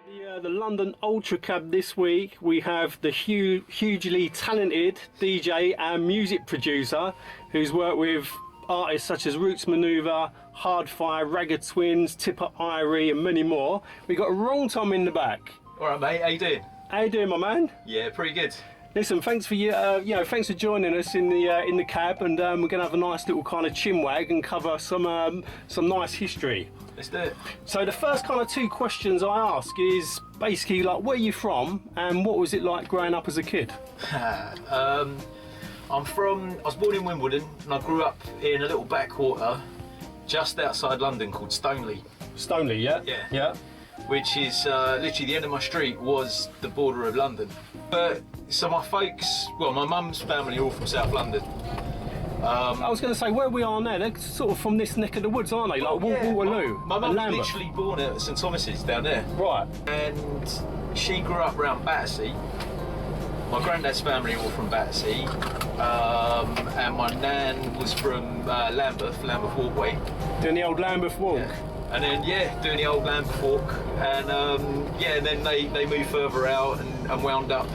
The London UltraCab this week. We have the hugely talented DJ and music producer who's worked with artists such as Manuva, Hardfire, Ragga Twins, Tippa Irie and many more. We got WRONGTOM in the back. Alright mate, how you doing? How you doing, my man? Yeah, pretty good. Listen, thanks for thanks for joining us in the cab, and we're gonna have a nice little kind of chinwag and cover some nice history. Let's do it. So the first kind of two questions I ask is basically like, where are you from and what was it like growing up as a kid? I was born in Wimbledon and I grew up in a little backwater just outside London called Stoneleigh. Stoneleigh, yeah? Yeah. Yeah. Which is literally the end of my street was the border of London. But so my folks, well, my mum's family are all from South London. I was going to say, where we are now, they're sort of from this neck of the woods, aren't they? Like Waterloo. My mum was literally born at St Thomas's down there. Right. And she grew up around Battersea. My granddad's family were all from Battersea. And my nan was from Lambeth Walkway. Doing the old Lambeth Walk. Yeah. And then, doing the old Lambeth Walk. And and then they moved further out and wound up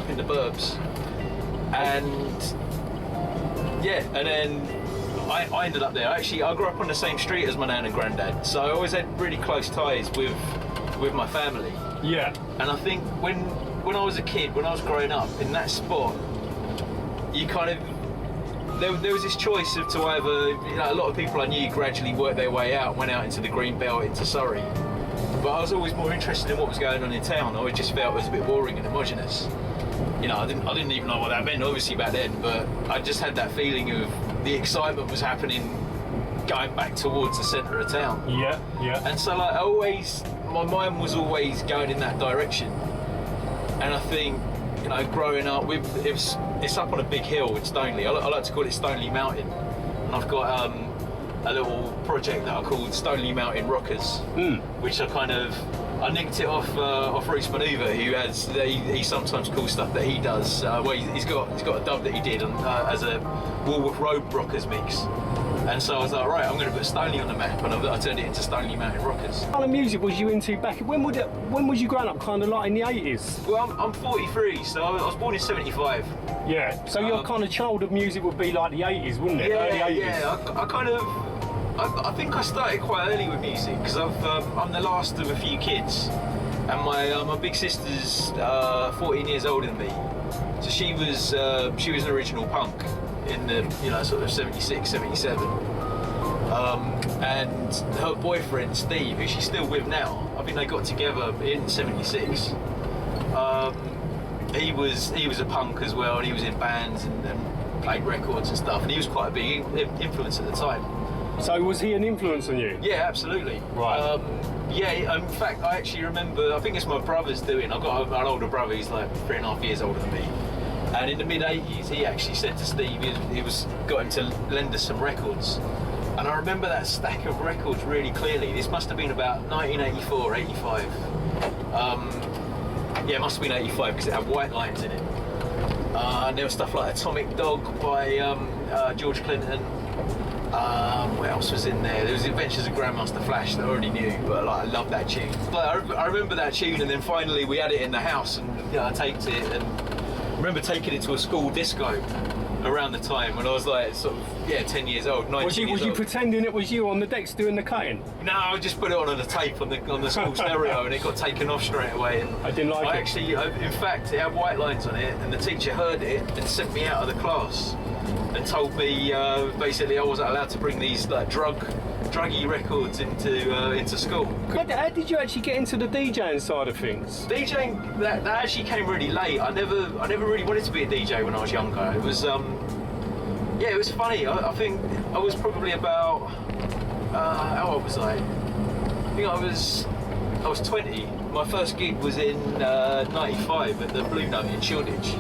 in the burbs. And and then I ended up there. Actually, I grew up on the same street as my nan and granddad, so I always had really close ties with my family. Yeah. And I think when I was a kid, when I was growing up in that spot, you kind of there was this choice of to either, a lot of people I knew gradually worked their way out, went out into the green belt, into Surrey. But I was always more interested in what was going on in town. I always just felt it was a bit boring and homogenous. I didn't even know what that meant, obviously, back then, but I just had that feeling of the excitement was happening going back towards the centre of town. Yeah, yeah. And so, my mind was always going in that direction. And I think, growing up, it's up on a big hill in Stoneleigh. I like to call it Stoneleigh Mountain. And I've got a little project that I called Stoneleigh Mountain Rockers, which I nicked it off Manuva, who he sometimes calls stuff that he does. He's got a dub that he did as a Woolworth Road Rockers mix. And so I was like, right, I'm going to put Stoneleigh on the map, and I turned it into Stoneleigh Mountain Rockers. What kind of music was you into back? When was you growing up? Kind of like in the 80s? Well, I'm 43, so I was born in 75. Yeah. So your kind of childhood music would be like the 80s, wouldn't it? Early 80s. Yeah. I think I started quite early with music because I'm the last of a few kids, and my big sister's 14 years older than me, so she was an original punk in the sort of 76, 77, and her boyfriend Steve, who she's still with now, I think they got together in 76. He was a punk as well, and he was in bands and played records and stuff, and he was quite a big influence at the time. So was he an influence on you? Yeah, absolutely. Right. In fact, I actually remember, I think it's my brother's doing, I've got an older brother, he's like 3.5 years older than me. And in the mid-80s, he actually said to Steve, he got him to lend us some records. And I remember that stack of records really clearly. This must have been about 1984, 85. It must have been 85 because it had white lines in it. And there was stuff like Atomic Dog by George Clinton. What else was in there? There was Adventures of Grandmaster Flash that I already knew, but I loved that tune. I remember that tune, and then finally we had it in the house, and I taped it, and I remember taking it to a school disco around the time when I was like 10 years old, 19 Was you pretending it was you on the decks doing the cutting? No, I just put it on a tape on the school stereo, and it got taken off straight away. And I didn't like it. Actually, in fact, it had white lines on it, and the teacher heard it and sent me out of the class and told me basically I wasn't allowed to bring these druggy records into school. How did you actually get into the DJing side of things? DJing, that actually came really late. I never really wanted to be a DJ when I was younger. It was it was funny. I think I was probably about how old was I? I think I was 20. My first gig was in '95 at the Blue Note in Shoreditch.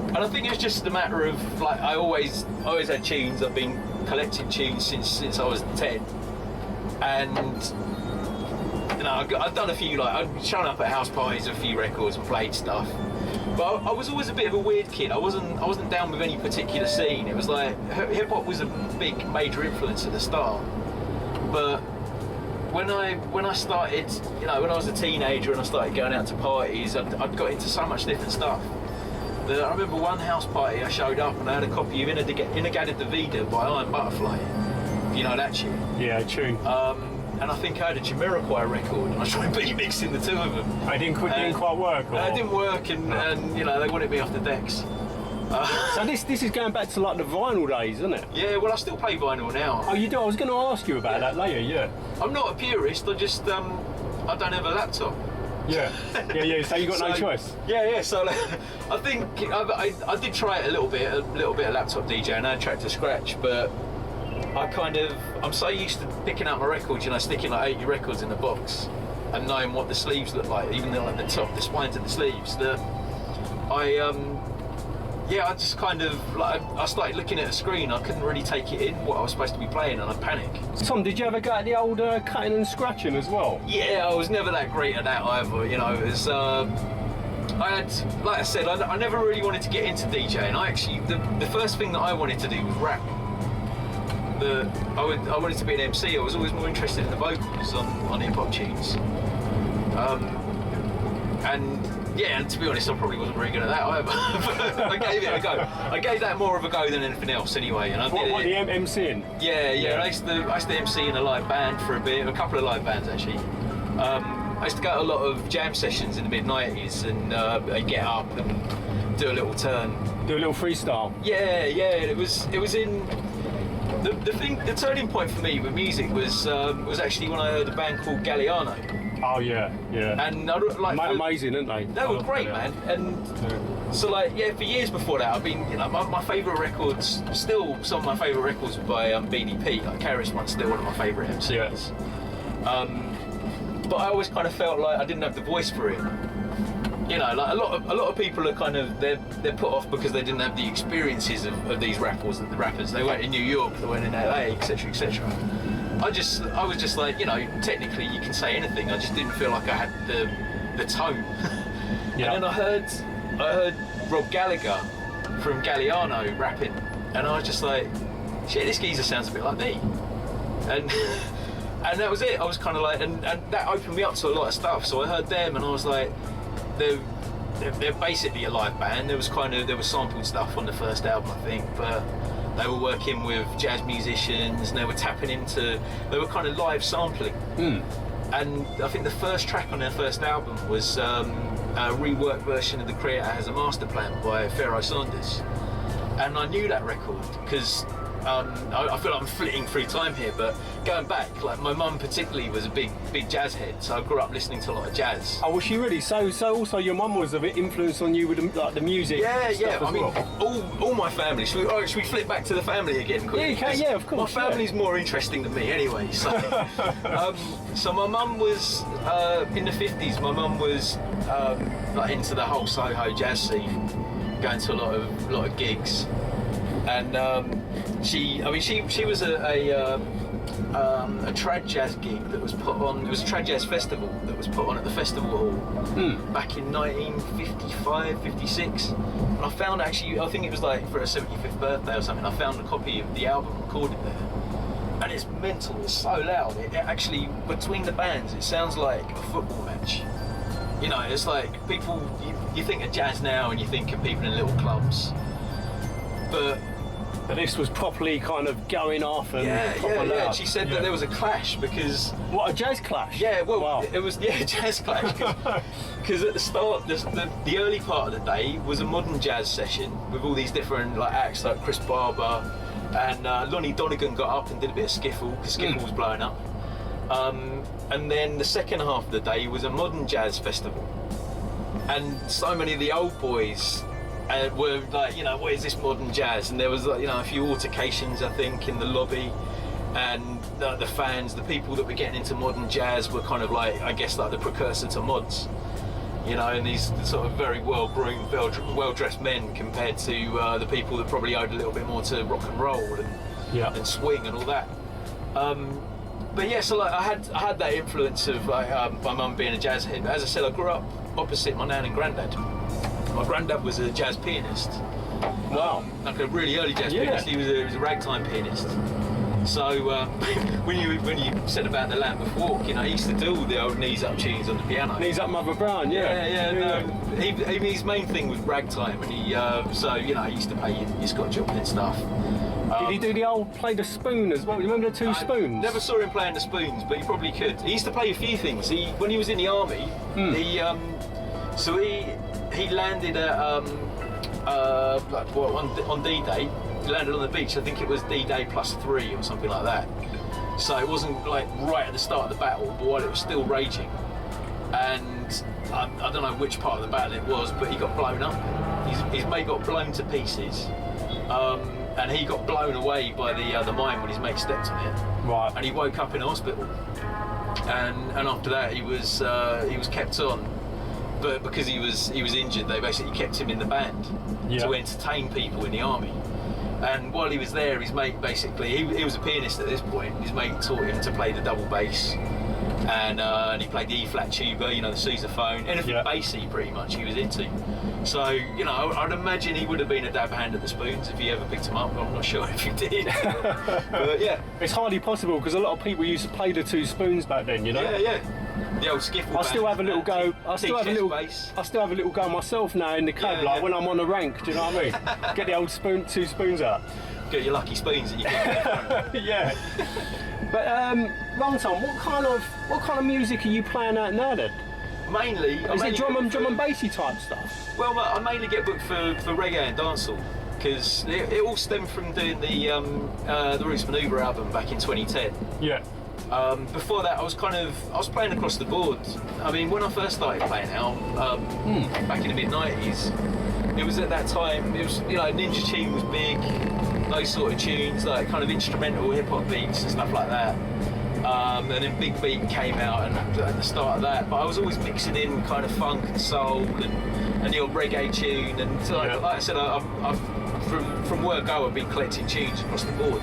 And I think it was just a matter of I always had tunes. I've been collecting tunes since I was 10, and I've done a few. I've shown up at house parties with a few records and played stuff. But I was always a bit of a weird kid. I wasn't down with any particular scene. It was like hip hop was a big major influence at the start, but when I started, you know, when I was a teenager and I started going out to parties, I'd got into so much different stuff. I remember one house party I showed up and I had a copy of Inagada Vida by Iron Butterfly. You know that tune? Yeah, tune. And I think I had a Jamiroquai record and I tried beat mixing the two of them. It didn't quite work? Or? It didn't work and you know, they wanted me off the decks. So this is going back to like the vinyl days, isn't it? Yeah, well I still play vinyl now. Oh, you do? I was going to ask you about that later, yeah. I'm not a purist, I just, I don't have a laptop. Yeah, so you got no choice? Yeah, so like, I think, I did try it a little bit of laptop DJ and I had Track to Scratch, but I'm so used to picking up my records, you know, sticking like 80 records in the box and knowing what the sleeves look like, even though like the top, the spines of the sleeves, that I just kind of, like, I started looking at a screen, I couldn't really take it in, what I was supposed to be playing, and I'd panic. Tom, did you ever go at the old cutting and scratching as well? Yeah, I was never that great at that either, you know, it was, I had, like I said, I never really wanted to get into DJing. I actually, the first thing that I wanted to do was rap. I wanted to be an MC, I was always more interested in the vocals on hip-hop tunes. And to be honest, I probably wasn't very good at that either. But I gave it a go. I gave that more of a go than anything else anyway. And I did what, the MCing? Yeah. I used to MC in a live band for a bit, a couple of live bands actually. I used to go to a lot of jam sessions in the mid-90s and I'd get up and do a little turn. Do a little freestyle? Yeah. It was in... The turning point for me with music was actually when I heard a band called Galliano. Oh yeah. And amazing, aren't they? They were great, man. And so like, for years before that, I've been, you know, my favourite records, still some of my favourite records were by BDP. Like Karis One's still one of my favourite MCs. Yeah. But I always kind of felt like I didn't have the voice for it. You know, like a lot of people are kind of, they're put off because they didn't have the experiences of these rappers. They weren't in New York, they weren't in LA, etc., etc. I was just like, you know, technically you can say anything. I just didn't feel like I had the tone. Yeah. And then I heard Rob Gallagher from Galliano rapping, and I was just like, shit, this geezer sounds a bit like me. And that was it. I was kind of like, and that opened me up to a lot of stuff. So I heard them, and I was like, they're basically a live band. There was sampled stuff on the first album, I think, but they were working with jazz musicians and they were they were kind of live sampling. And I think the first track on their first album was a reworked version of The Creator Has a Master Plan by Pharoah Sanders. And I knew that record because I feel like I'm flitting through time here, but going back, like my mum particularly was a big jazz head, so I grew up listening to a lot of jazz. Oh, was she really? So also your mum was a bit influenced on you with the music. Yeah. I mean, well. all my family. Should we flip back to the family again? Quickly? Yeah, you can. Yeah, of course. My family's more interesting than me, anyway. So, so my mum was in the 50s. My mum was like into the whole Soho jazz scene, going to a lot of gigs. And she was a trad jazz gig that was put on. It was a trad jazz festival that was put on at the festival hall back in 1955, 56. And I found actually, I think it was like for her 75th birthday or something. I found a copy of the album recorded there, and it's mental. It's so loud. It actually, between the bands, it sounds like a football match. You know, it's like people. You think of jazz now, and you think of people in little clubs, but this was properly kind of going off and yeah. She said that there was a clash because... What, a jazz clash? Yeah, well, wow. It was a jazz clash because at the start, the early part of the day was a modern jazz session with all these different like acts like Chris Barber, and Lonnie Donegan got up and did a bit of skiffle because skiffle was blowing up. And then the second half of the day was a modern jazz festival, and so many of the old boys were like, you know, what is this modern jazz? And there was like, you know, a few altercations, I think, in the lobby, and the fans, the people that were getting into modern jazz were kind of like, I guess, like the precursor to mods, you know, and these sort of very well-groomed, well-dressed men compared to the people that probably owed a little bit more to rock and roll and swing and all that. But yeah, so like I had that influence of like, my mum being a jazz head. But as I said, I grew up opposite my nan and granddad. My granddad was a jazz pianist. Wow. Like a really early jazz pianist. He was a ragtime pianist. So when you said about the Lambeth Walk, you know, he used to do all the old knees up tunes on the piano. Knees Up Mother Brown, No, his main thing was ragtime, and he so you know, he used to play your Scott Joplin stuff. Did he do the old play the spoon as well? Remember the two spoons? Never saw him playing the spoons, but he probably could. He used to play a few things. When he was in the army, he landed at on D-Day. He landed on the beach. I think it was D-Day +3 or something like that. So it wasn't like right at the start of the battle, but while it was still raging. And I don't know which part of the battle it was, but he got blown up. His mate got blown to pieces. And he got blown away by the mine when his mate stepped on it. Right. And he woke up in hospital. And after that he was kept on. But because he was injured, they basically kept him in the band to entertain people in the army. And while he was there, his mate basically, he was a pianist at this point. His mate taught him to play the double bass, and he played the E-flat tuba, you know, the sousaphone, anything bassy pretty much he was into. So, you know, I'd imagine he would have been a dab hand at the spoons if he ever picked them up. I'm not sure if he did. But yeah. It's hardly possible because a lot of people used to play the two spoons back then, you know? Yeah. The old skiffle I still have a little go. I still have a little go myself now in the cab, when I'm on a rank. Do you know what I mean? Get the old two spoons out. Get your lucky spoons that you get. Yeah. But WRONGTOM, what kind of music are you playing out now then? Mainly, is it drum and bassy type stuff? Well, I mainly get booked for reggae and dancehall because it all stemmed from doing the Roots Manuva album back in 2010. Yeah. Before that, I was playing across the board. I mean, when I first started playing out, back in the mid-90s, it was at that time, it was, you know, Ninja Tune was big, those sort of tunes, like kind of instrumental hip-hop beats and stuff like that. And then Big Beat came out and at the start of that, but I was always mixing in kind of funk and soul and the old reggae tune, and so like I said, from word go, I've been collecting tunes across the board.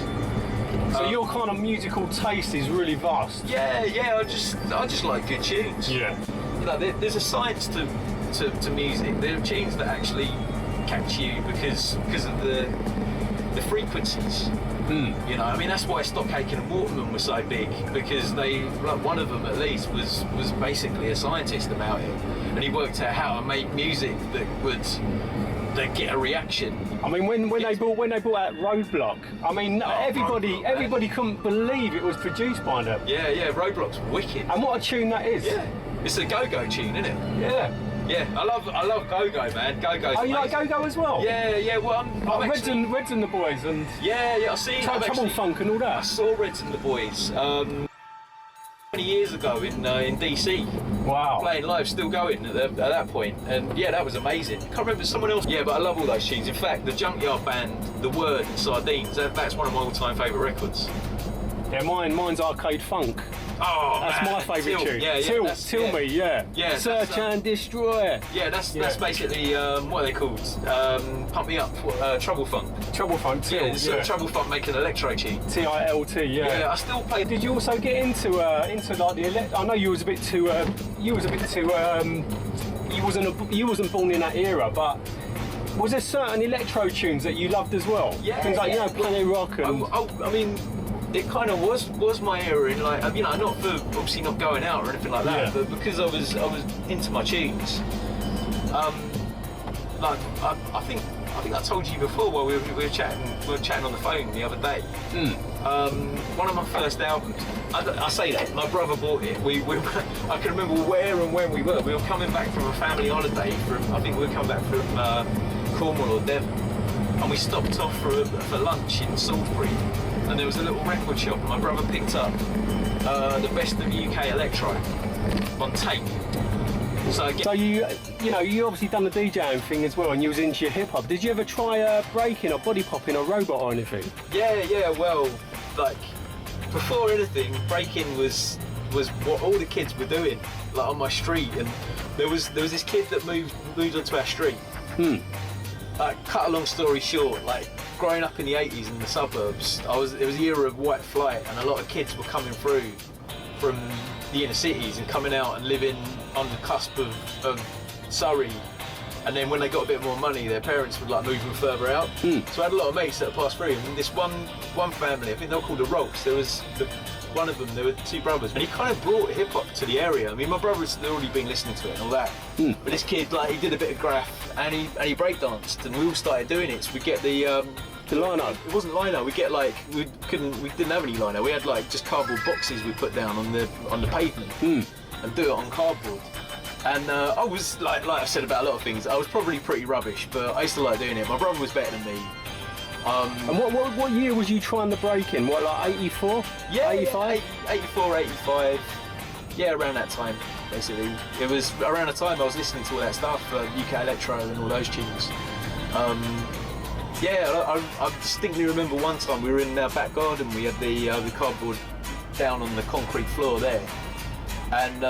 So your kind of musical taste is really vast. Yeah, I just like good tunes. Yeah. You know, there's a science to music. There are tunes that actually catch you because of the frequencies. You know, I mean, that's why Stockaken and Waterman were so big, because one of them at least was basically a scientist about it, and he worked out how to make music that get a reaction. I mean, when they brought out Roadblock, I mean, everybody couldn't believe it was produced by them. Yeah, Roadblock's wicked. And what a tune that is. Yeah, it's a go-go tune, isn't it? Yeah, I love go-go, man. Go-go's you like go-go as well? Yeah. Well, I'm Reds and the Boys and I see Trouble Funk and all that. I saw Reds and the Boys 20 years ago in DC. Wow. Playing live, still going at that point, and yeah, that was amazing. Can't remember someone else. Yeah, but I love all those tunes. In fact, the Junkyard Band, The Word, and Sardines. That's one of my all-time favourite records. Yeah, mine's Arcade Funk. Oh, that's man. my favourite tune. Till Me, yeah. Search and Destroy. Yeah, that's basically what are they called? Pump Me Up, Trouble Funk. Trouble Funk, Till. Yeah, Trouble Funk making electro tune. TILT, yeah. Yeah, I still play. Did you also get into like the I know you was a bit too. You wasn't born in that era, but. Was there certain electro tunes that you loved as well? Yeah. Things like Planet Rock and. I mean. It kind of was my era in, like, you know, not for obviously not going out or anything like that, but because I was into my tunes. Like I think I told you before while we were chatting on the phone the other day. One of my first albums. I say that my brother bought it. I can remember where and when we were. We were coming back from a family holiday. I think we were coming back from Cornwall or Devon, and we stopped off for lunch in Salisbury. And there was a little record shop, and my brother picked up the best of UK electro on tape. So you obviously done the DJing thing as well, and you was into your hip hop. Did you ever try breaking or body popping or robot or anything? Yeah. Well, like before anything, breaking was what all the kids were doing, like on my street. And there was this kid that moved onto our street. Cut a long story short, like growing up in the 80s in the suburbs, it was the era of white flight, and a lot of kids were coming through from the inner cities and coming out and living on the cusp of Surrey And then when they got a bit more money, their parents would like move them further out. So I had a lot of mates that passed through. And this one family, I think they were called the Rolks. There was one of them. There were two brothers, and he kind of brought hip hop to the area. I mean, my brother had already been listening to it and all that. But this kid, like, he did a bit of graph and he breakdanced, and we all started doing it. So we get the lino. It wasn't lino. We get like we didn't have any lino. We had like just cardboard boxes we put down on the pavement and do it on cardboard. And I was like I said about a lot of things, I was probably pretty rubbish, but I used to like doing it. My brother was better than me. And what year was you trying to break in? What, like 84? Yeah, 85? 84, 85. Yeah, around that time, basically. It was around the time I was listening to all that stuff, UK Electro and all those tunes. Yeah, I distinctly remember one time we were in our back garden, we had the cardboard down on the concrete floor there, and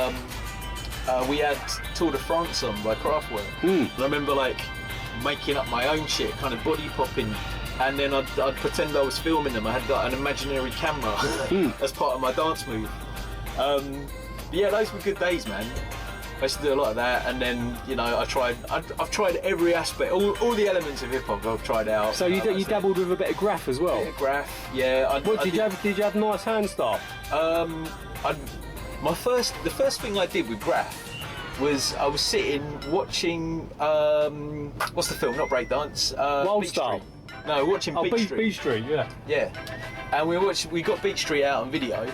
we had Tour de France on by Kraftwerk. And I remember like making up my own shit, kind of body popping, and then I'd pretend I was filming them. I had like an imaginary camera as part of my dance move. Yeah, those were good days, man. I used to do a lot of that, and then, you know, I've tried every aspect, all the elements of hip hop I've tried out. So you dabbled with a bit of graph as well? Yeah, graph, yeah. Did you have nice hand stuff? The first thing I did with graph was I was sitting watching what's the film? Not Breakdance. Wild Beat Style. Street. No, watching Beat Street. Beat Street, yeah. Yeah, and we got Beat Street out on video,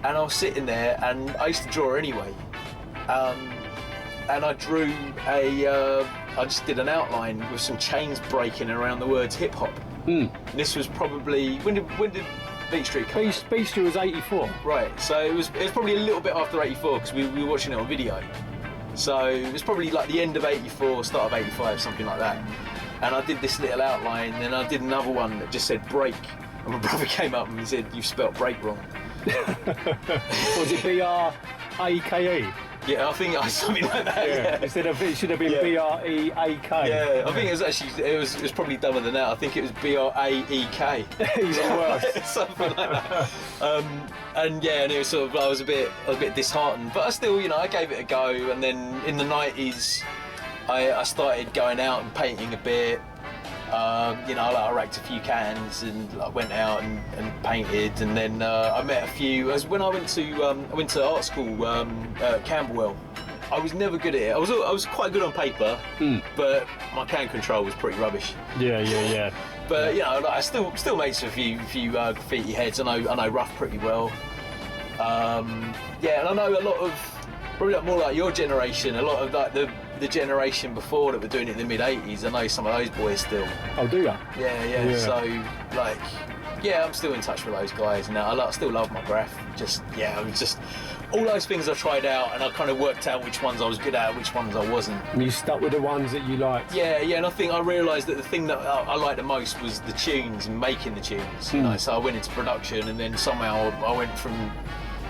and I was sitting there, and I used to draw anyway. And I drew I just did an outline with some chains breaking around the words hip hop. This was probably when did Beat Street come out? Beat Street was 84. Right, so it was probably a little bit after 84 because we were watching it on video. So it was probably like the end of 84, start of 85, something like that. And I did this little outline, and I did another one that just said break. And my brother came up and he said, "You've spelt break wrong." Was it B-R-A-K-E? Yeah, I think it was something like that. Yeah. Instead of it should have been B-R-E-A-K. Yeah, I think it was actually it was probably dumber than that. I think it was B-R-A-E-K. Even worse. Something like that. And yeah, and it was sort of I was a bit disheartened, but I still, you know, I gave it a go. And then in the 90s, I started going out and painting a bit. You know, I racked a few cans and went out and painted, and then I met a few. When I went to art school at Camberwell. I was never good at it. I was quite good on paper, but my can control was pretty rubbish. Yeah. But you know, I still mates with a few graffiti heads. I know rough pretty well. Yeah, and I know a lot of probably more like your generation. A lot of like the generation before that were doing it in the mid '80s. I know some of those boys still. Oh, do you? Yeah. So like, yeah, I'm still in touch with those guys now. I still love my graph. Just all those things I tried out, and I kind of worked out which ones I was good at, which ones I wasn't. And you stuck with the ones that you liked. Yeah, and I think I realised that the thing that I liked the most was the tunes and making the tunes. You know, so I went into production, and then somehow I went from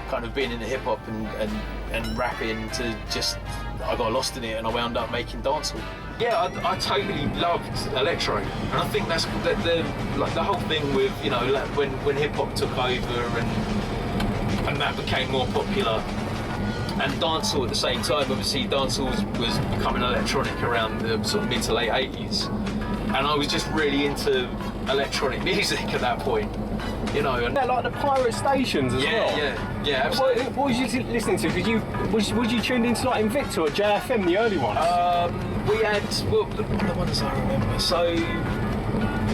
kind of being into hip hop and rapping to just I got lost in it, and I wound up making dancehall. Yeah, I totally loved electro, and I think that's the whole thing with, you know, like when hip hop took over and that became more popular, and dancehall at the same time. Obviously, dancehall was becoming electronic around the sort of mid to late 80s, and I was just really into electronic music at that point. You know, and like the pirate stations as well. Yeah, absolutely. What was you listening to? Was you tuned into like Invicta or JFM, the early ones? We had the ones I remember. So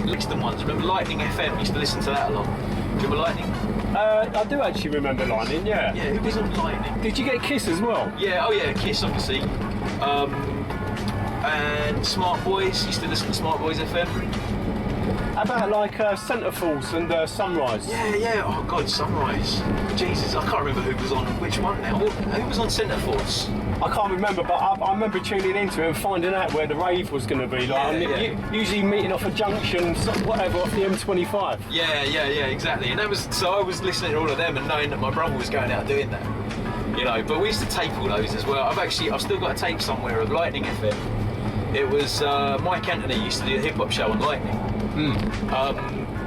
Lixton ones. Remember Lightning FM? Used to listen to that a lot. Do you remember Lightning? I do actually remember Lightning. Yeah. Yeah. Who was on Lightning? Did you get Kiss as well? Yeah. Oh yeah, Kiss obviously. And Smart Boys. Used to listen to Smart Boys FM. How about like Centreforce and Sunrise? Yeah. Oh God, Sunrise. Jesus, I can't remember who was on which one now. Who was on Centreforce? I can't remember, but I remember tuning into it and finding out where the rave was going to be. Usually meeting off a junction, whatever, off the M25. Yeah, exactly. And that was so I was listening to all of them and knowing that my brother was going out doing that. You know, but we used to tape all those as well. I've still got a tape somewhere of Lightning FM. It was Mike Anthony used to do a hip hop show on Lightning.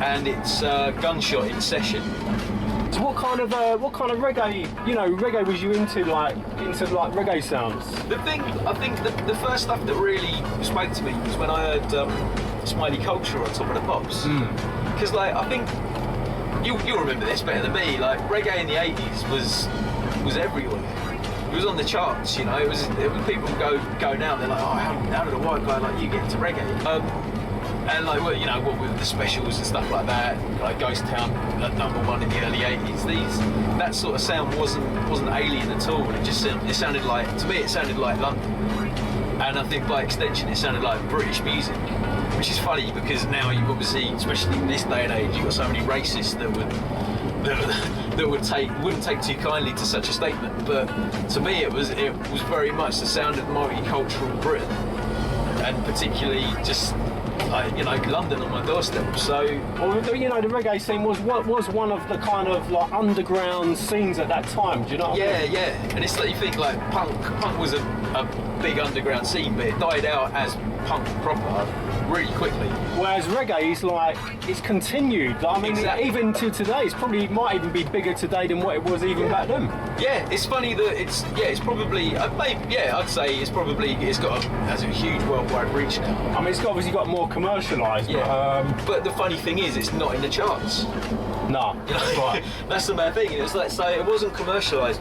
And it's Gunshot in Session. So what kind of reggae, reggae was you into reggae sounds? The thing, I think the first stuff that really spoke to me was when I heard Smiley Culture on Top of the Pops. Because I think you'll remember this better than me. Like reggae in the '80s was everywhere. It was on the charts, It was people go now. They're like, oh, how did a white guy like you get into reggae? And what with the specials and stuff like that, like Ghost Town at #1 in the early '80s. That sort of sound wasn't alien at all. It sounded like, to me, it sounded like London. And I think by extension, it sounded like British music. Which is funny because now you obviously, especially in this day and age, you've got so many racists that wouldn't take too kindly to such a statement. But to me, it was very much the sound of multicultural Britain, and particularly just London on my doorstep. So, the reggae scene was one of the kind of like underground scenes at that time. Do you know what I mean? Yeah. And it's like you think like punk was a big underground scene, but it died out as punk proper really quickly. Whereas reggae is it's continued. Exactly. Even to today, might even be bigger today than what it was even back then. Yeah, it's funny that it's probably I'd say it's has a huge worldwide reach now. It's obviously got more commercialised. Yeah. But the funny thing is, it's not in the charts. No. Right. That's the bad thing. It was it wasn't commercialised,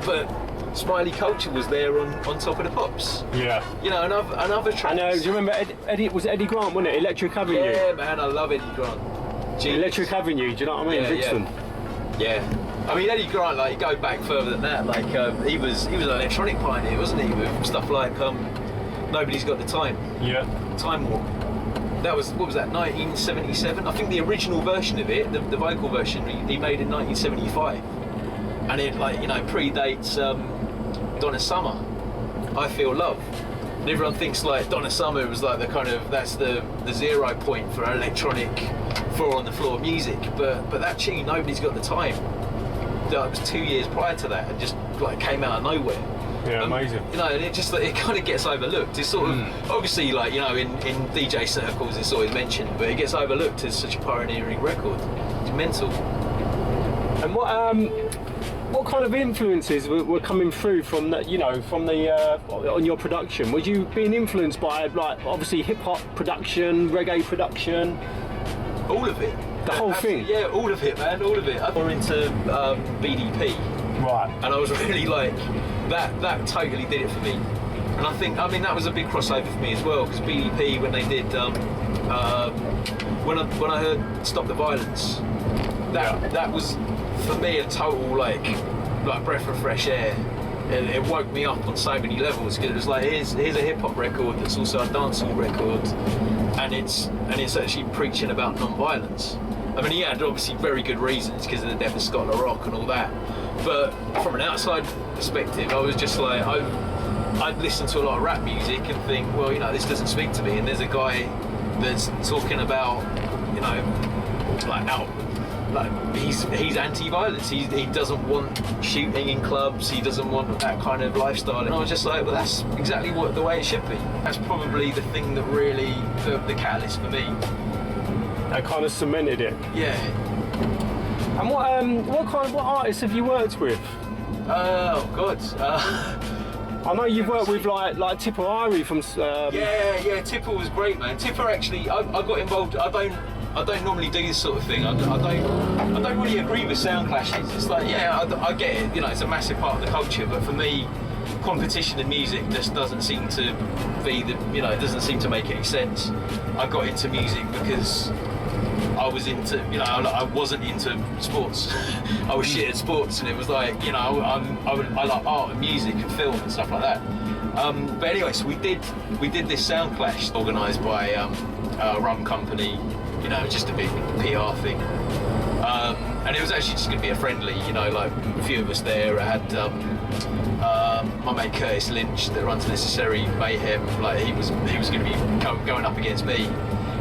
but Smiley Culture was there on Top of the Pops. Yeah. And other tracks. I know. Do you remember Eddie? Was it Eddie Grant, wasn't it? Electric Avenue. Yeah, man, I love Eddie Grant. Genius. Electric Avenue. Do you know what I mean? Brixton. Yeah. I mean, Eddie Grant, go back further than that. He was an electronic pioneer, wasn't he? With stuff like Nobody's Got the Time. Yeah. Time Warp. That was, what was that? 1977. I think the original version of it, the vocal version, he made in 1975, and it predates Donna Summer. I Feel Love. And everyone thinks Donna Summer was that's the 0 point for electronic floor on the floor music, but that tune, Nobody's Got the Time, that was 2 years prior to that and just came out of nowhere. Yeah, amazing. And it just it kind of gets overlooked. It's sort of obviously in DJ circles it's always mentioned, but it gets overlooked as such a pioneering record. It's mental. And what kind of influences were coming through from that? On your production, was you being influenced by obviously hip hop production, reggae production? All of it. The whole thing? Yeah, all of it, man, all of it. I got into BDP. Right. And I was really that totally did it for me. And I think, that was a big crossover for me as well, because BDP, when they did, when I heard Stop the Violence, that was, for me, a total, breath of fresh air. It woke me up on so many levels, because it was here's a hip-hop record that's also a dancehall record, and it's actually preaching about non-violence. He had obviously very good reasons because of the death of Scott La Rock and all that, but from an outside perspective, I was just I'd listen to a lot of rap music and think, well, this doesn't speak to me, and there's a guy that's talking about, he's anti-violence. He doesn't want shooting in clubs. He doesn't want that kind of lifestyle. And I was just well, that's exactly the way it should be. That's probably the thing that really the catalyst for me. That kind of cemented it. Yeah. And what artists have you worked with? Oh God. I know you've worked with Tippa Irie from. Yeah. Tippa was great, man. Tippa actually, I got involved. I don't normally do this sort of thing. I don't really agree with sound clashes. It's I get it. It's a massive part of the culture, but for me, competition in music just doesn't seem to be it doesn't seem to make any sense. I got into music because I was into, I wasn't into sports. I was shit at sports, and it was I like art and music and film and stuff like that. But anyway, so we did this sound clash organised by a rum company, just a big PR thing. And it was actually just going to be a friendly, a few of us there. I had my mate Curtis Lynch that runs Necessary Mayhem. He was going to be going up against me,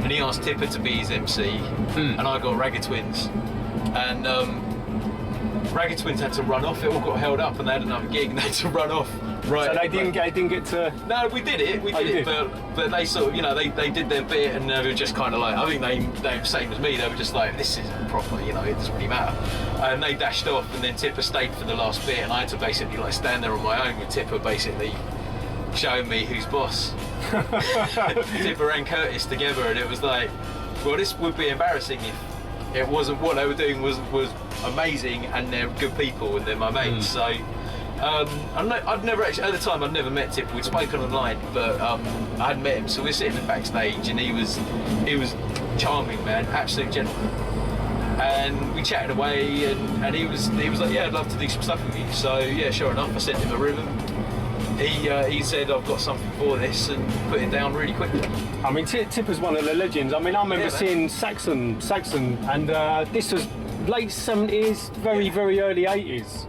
and he asked Tippa to be his MC, and I got Ragga Twins, and Ragga Twins had to run off. It all got held up, and they had another gig, and they had to run off. Right. So they didn't get to. No, we did it. We did it, but they sort of, you know, they did their bit, and they were just kind of like, I think they same as me. They were just like, this isn't proper, you know, it doesn't really matter. And they dashed off, and then Tippa stayed for the last bit, and I had to basically like stand there on my own with Tippa basically showing me who's boss. Tippa and Curtis together, and it was like, well, this would be embarrassing if it wasn't. What they were doing was amazing, and they're good people, and they're my mates. So I'd never actually, at the time, I'd never met Tippa. We'd spoken online, but I hadn't met him. So we're sitting backstage, and he was charming, man, absolute gentleman. And we chatted away, and he was like, yeah, I'd love to do some stuff with you. So yeah, sure enough, I sent him a rhythm. He said, I've got something for this, and put it down really quickly. I mean, Tippa's one of the legends. I mean, I remember seeing Saxon, and this was late 70s, very early 80s,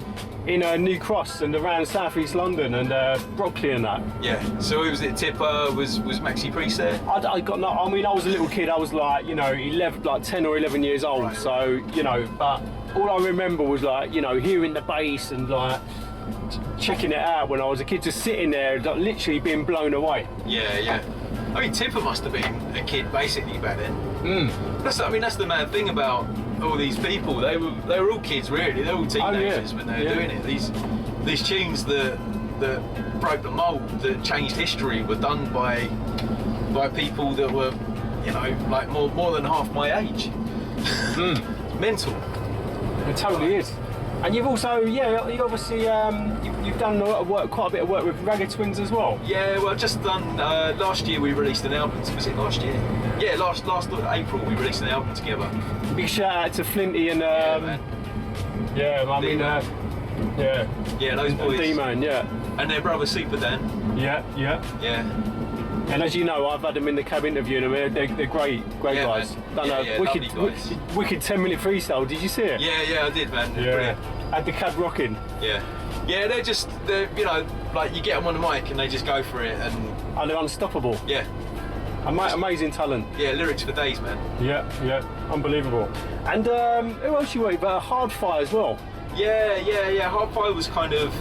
in New Cross and around South East London and Brockley and that. Yeah, so it was Tippa, was Maxi Priest there? I got no, I mean, I was a little kid, I was like, you know, 10 or 11 years old, right. So, you know, but all I remember was like, you know, hearing the bass and like, checking it out when I was a kid, just sitting there, like, literally being blown away. Yeah. I mean, Tippa must have been a kid basically back then. That's the mad thing about all these people. They were all kids, really. They were all teenagers when they were doing it. These tunes that broke the mold, that changed history, were done by people that were, you know, like more than half my age. Mental. It totally is. And you've also, you obviously, you've done a lot of work, quite a bit of work with Ragga Twins as well. Yeah, well, I've just done, last year we released an album, was it last year? Yeah, last April we released an album together. Big shout out to Flinty and, yeah, those boys. D-Man, yeah. And their brother Super Dan. Yeah. And as you know, I've had them in the cab interviewing them. They're great guys. Done a wicked 10-minute freestyle. Did you see it? Yeah, I did, man. Yeah. Had the cab rocking. Yeah, they're you know, like you get them on the mic and they just go for it, and they're unstoppable. Yeah. Amazing talent. Yeah, lyrics for days, man. Yeah, unbelievable. And who else you worked with? Hardfire as well. Yeah. Hardfire was kind of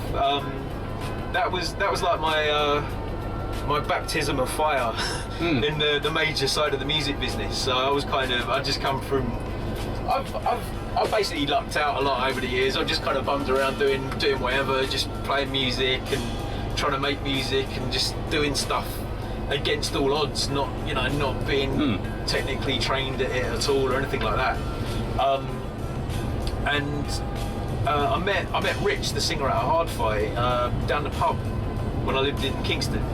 that was like my baptism of fire in the major side of the music business. So I just come from, I've basically lucked out a lot over the years. I've just kind of bummed around doing whatever, just playing music and trying to make music and just doing stuff against all odds, not being technically trained at it at all or anything like that. I met Rich, the singer out of Hardfire, down the pub when I lived in Kingston.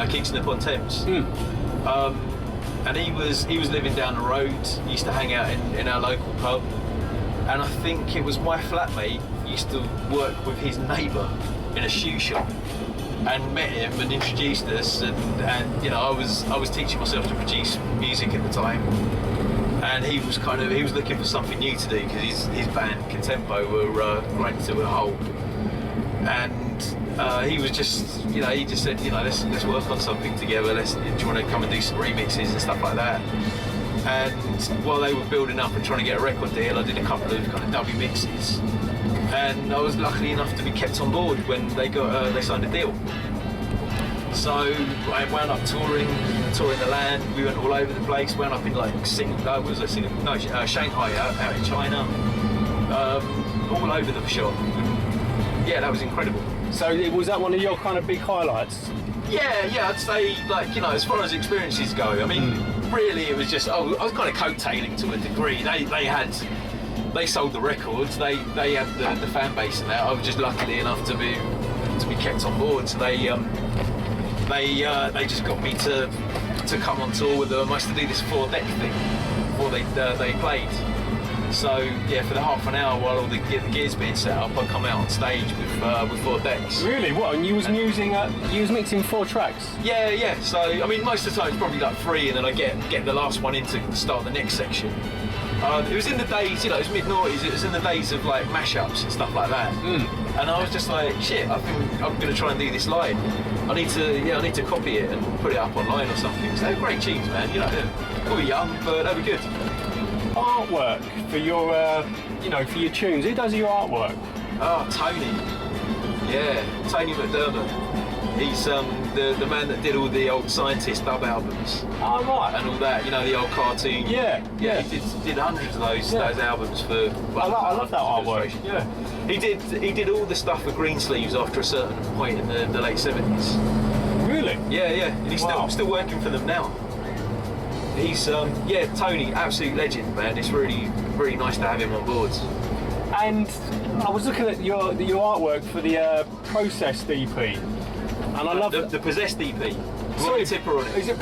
Kingston upon Thames, and he was living down the road. He used to hang out in our local pub, and I think it was my flatmate used to work with his neighbour in a shoe shop, and met him and introduced us, and you know, I was teaching myself to produce music at the time, and he was looking for something new to do because his band Contempo were right into a hole, and he was just, he just said, let's work on something together. Do you want to come and do some remixes and stuff like that? And while they were building up and trying to get a record deal, I did a couple of kind of dubby mixes, and I was lucky enough to be kept on board when they signed a deal. So I wound up touring the land. We went all over the place. Wound up in Shanghai out in China, all over the shop. Yeah, that was incredible. So was that one of your kind of big highlights? Yeah, I'd say, as far as experiences go, I mean, really it was just, I was kind of coattailing to a degree. They sold the records, they had the fan base and that. I was just lucky enough to be kept on board. So they just got me to come on tour with them. I used to do this 4-deck thing before they played. So yeah, for the half an hour while all the gear's being set up, I'd come out on stage with 4 decks. Really? What? And you was mixing 4 tracks? Yeah. So I mean, most of the time it's probably like 3, and then I get the last one in to start the next section. It was in the days, it was mid-noughties. It was in the days of like mashups and stuff like that. And I was just like, shit, I think I'm gonna try and do this live. I need to copy it and put it up online or something. So they're great tunes, man. They're young, but they were good. Artwork for your, for your tunes. Who does your artwork? Oh, Tony. Yeah, Tony McDermott. He's the man that did all the old Scientist dub albums. Oh, right. And all that, you know, the old cartoon. Yeah. He did hundreds of those albums for. I love that artwork. Yeah. He did all the stuff for Greensleeves after a certain point in the late 70s. Really? Yeah. And he's still working for them now. He's Tony, absolute legend, man. It's really nice to have him on board. And I was looking at your artwork for the Processed EP, and I love the Possessed EP. Sorry, Tippa on it. Is it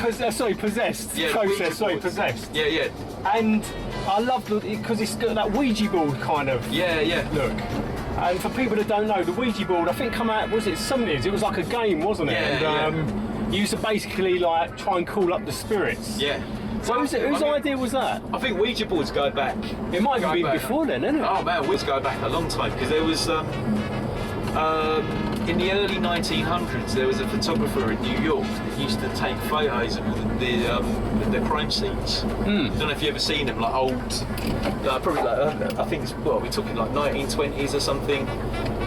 Possessed? Yeah, Processed. Sorry, Possessed. Yeah. And I love because it's got that Ouija board kind of look. And for people that don't know, the Ouija board, I think come out, was it 70s? It was like a game, wasn't it? Yeah, you used to basically like try and call up the spirits. Yeah. So whose idea was that? I think Ouija boards go back. It might have been before then, isn't it? Oh man, Ouija go back a long time, because there was in the early 1900s there was a photographer in New York that used to take photos of the crime scenes. I don't know if you've ever seen them, like old, probably like I think it's, well, we're talking like 1920s or something,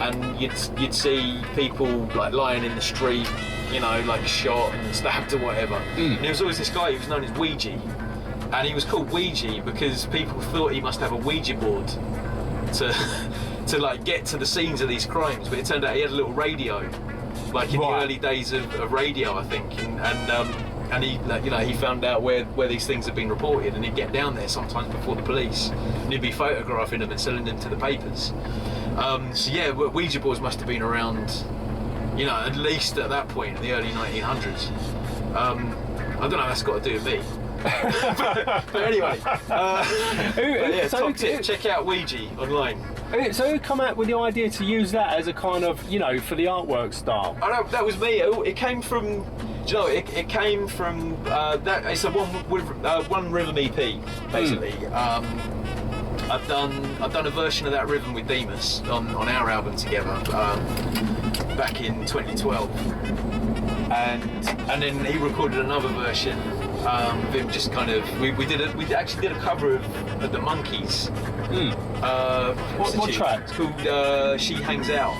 and you'd see people like lying in the street, you know, like shot and stabbed or whatever. And there was always this guy who was known as Ouija, and he was called Ouija because people thought he must have a Ouija board to like get to the scenes of these crimes, but it turned out he had a little radio, like in the early days of radio, I think, and he, like, you know, he found out where these things had been reported, and he'd get down there sometimes before the police, and he'd be photographing them and selling them to the papers. So yeah, Ouija boards must have been around, you know, at least at that point in the early 1900s. I don't know, that's got to do with me. but anyway, top tip, check out Ouija online. So who come out with the idea to use that as a kind of, you know, for the artwork style? I know, that was me. It came from, do you know, it came from that. It's a one rhythm EP, basically. I've done a version of that rhythm with Demas on our album together back in 2012, and then he recorded another version of him just kind of. We actually did a cover of the Monkees. What track? It's called She Hangs Out,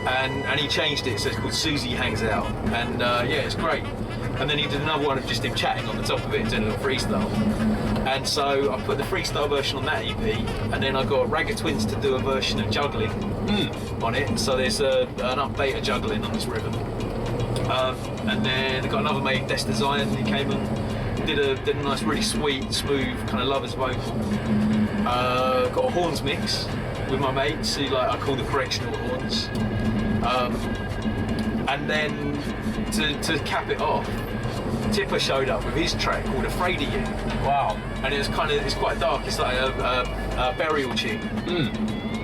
and he changed it, so it's called Susie Hangs Out, and it's great. And then he did another one of just him chatting on the top of it and doing a little freestyle. And so I put the freestyle version on that EP, and then I got Ragga Twins to do a version of juggling on it. So there's an update of juggling on this rhythm. And then I got another mate, Desta Zion, he came and did a nice, really sweet, smooth kind of lover's vocal. Got a horns mix with my mates, who I call the correctional horns. And then to cap it off, Tippa showed up with his track called Afraid of You. Wow. And it's quite dark, it's like a burial tune.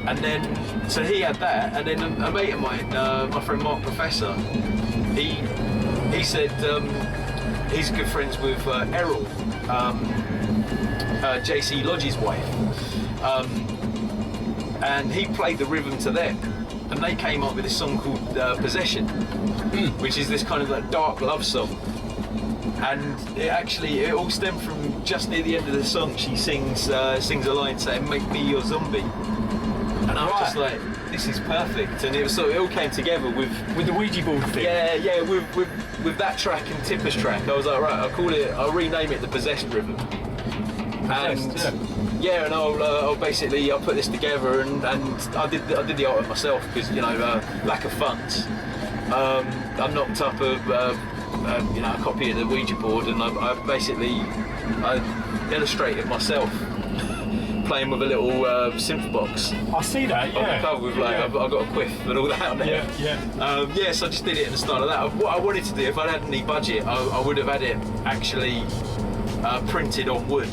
And then, so he had that, and then a mate of mine, my friend Mark Professor, he said he's good friends with Errol, JC Lodge's wife, and he played the rhythm to them, and they came up with this song called Possession, which is this kind of like dark love song. And it all stemmed from just near the end of the song. She sings a line saying, "Make me your zombie," and I was just like, this is perfect. And it all came together with the Ouija board thing. Yeah, with that track and Tippa's track. I was like, right, I'll rename it the Possessed rhythm. And and I'll basically put this together, and I did the art myself because, you know, lack of funds. I knocked up a copy of the Ouija board, and I basically illustrated myself playing with a little synth box. I see that, on the cover with I've got a quiff and all that on there. So I just did it in the style of that. What I wanted to do, if I'd had any budget, I would have had it actually printed on wood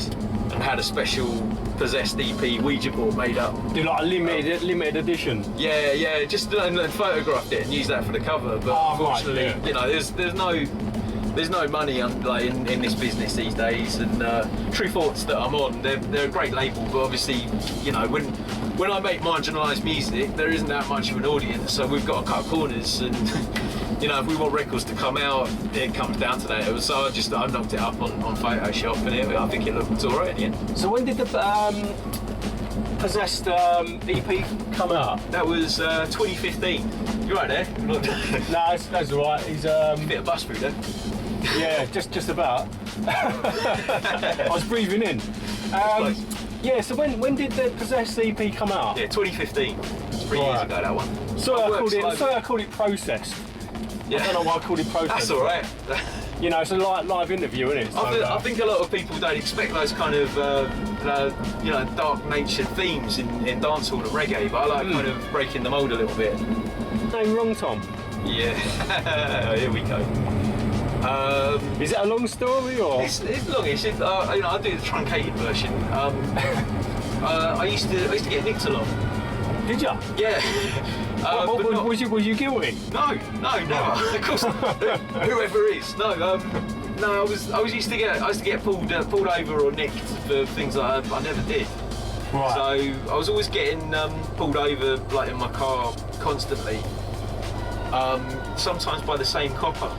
and had a special Possessed EP Ouija board made up. Do like a limited edition? Yeah, just and photographed it and used that for the cover. But unfortunately, you know, there's no money in this business these days. And True Thoughts that I'm on, they're a great label, but obviously, you know, when I make marginalised music, there isn't that much of an audience, so we've got to cut corners. And you know, if we want records to come out, it comes down to that. So I knocked it up on Photoshop, and I think it looked all right in the end. So when did Possessed EP come out? That was 2015. You right there? No, that's all right. He's Bit of bus through there. yeah, just about. I was breathing in. Close. Yeah. So when did the Possessed EP come out? Yeah, 2015. It's 3 years ago, that one. Sorry, I worked I called it Processed. Yeah. I don't know why I called it Processed. That's all right. You know, it's a live interview, isn't it? So, I think a lot of people don't expect those kind of you know, dark-natured themes in dancehall and reggae, but I like kind of breaking the mould a little bit. Name WRONGTOM. Yeah, here we go. Is it a long story or? It's longish. You know, I do the truncated version. I used to get nicked a lot. Did you? Yeah. Was you guilty? No, never. Of course, whoever is. No, I used to get pulled over or nicked for things that I never did. Right. So I was always getting pulled over, like in my car, constantly. Sometimes by the same copper.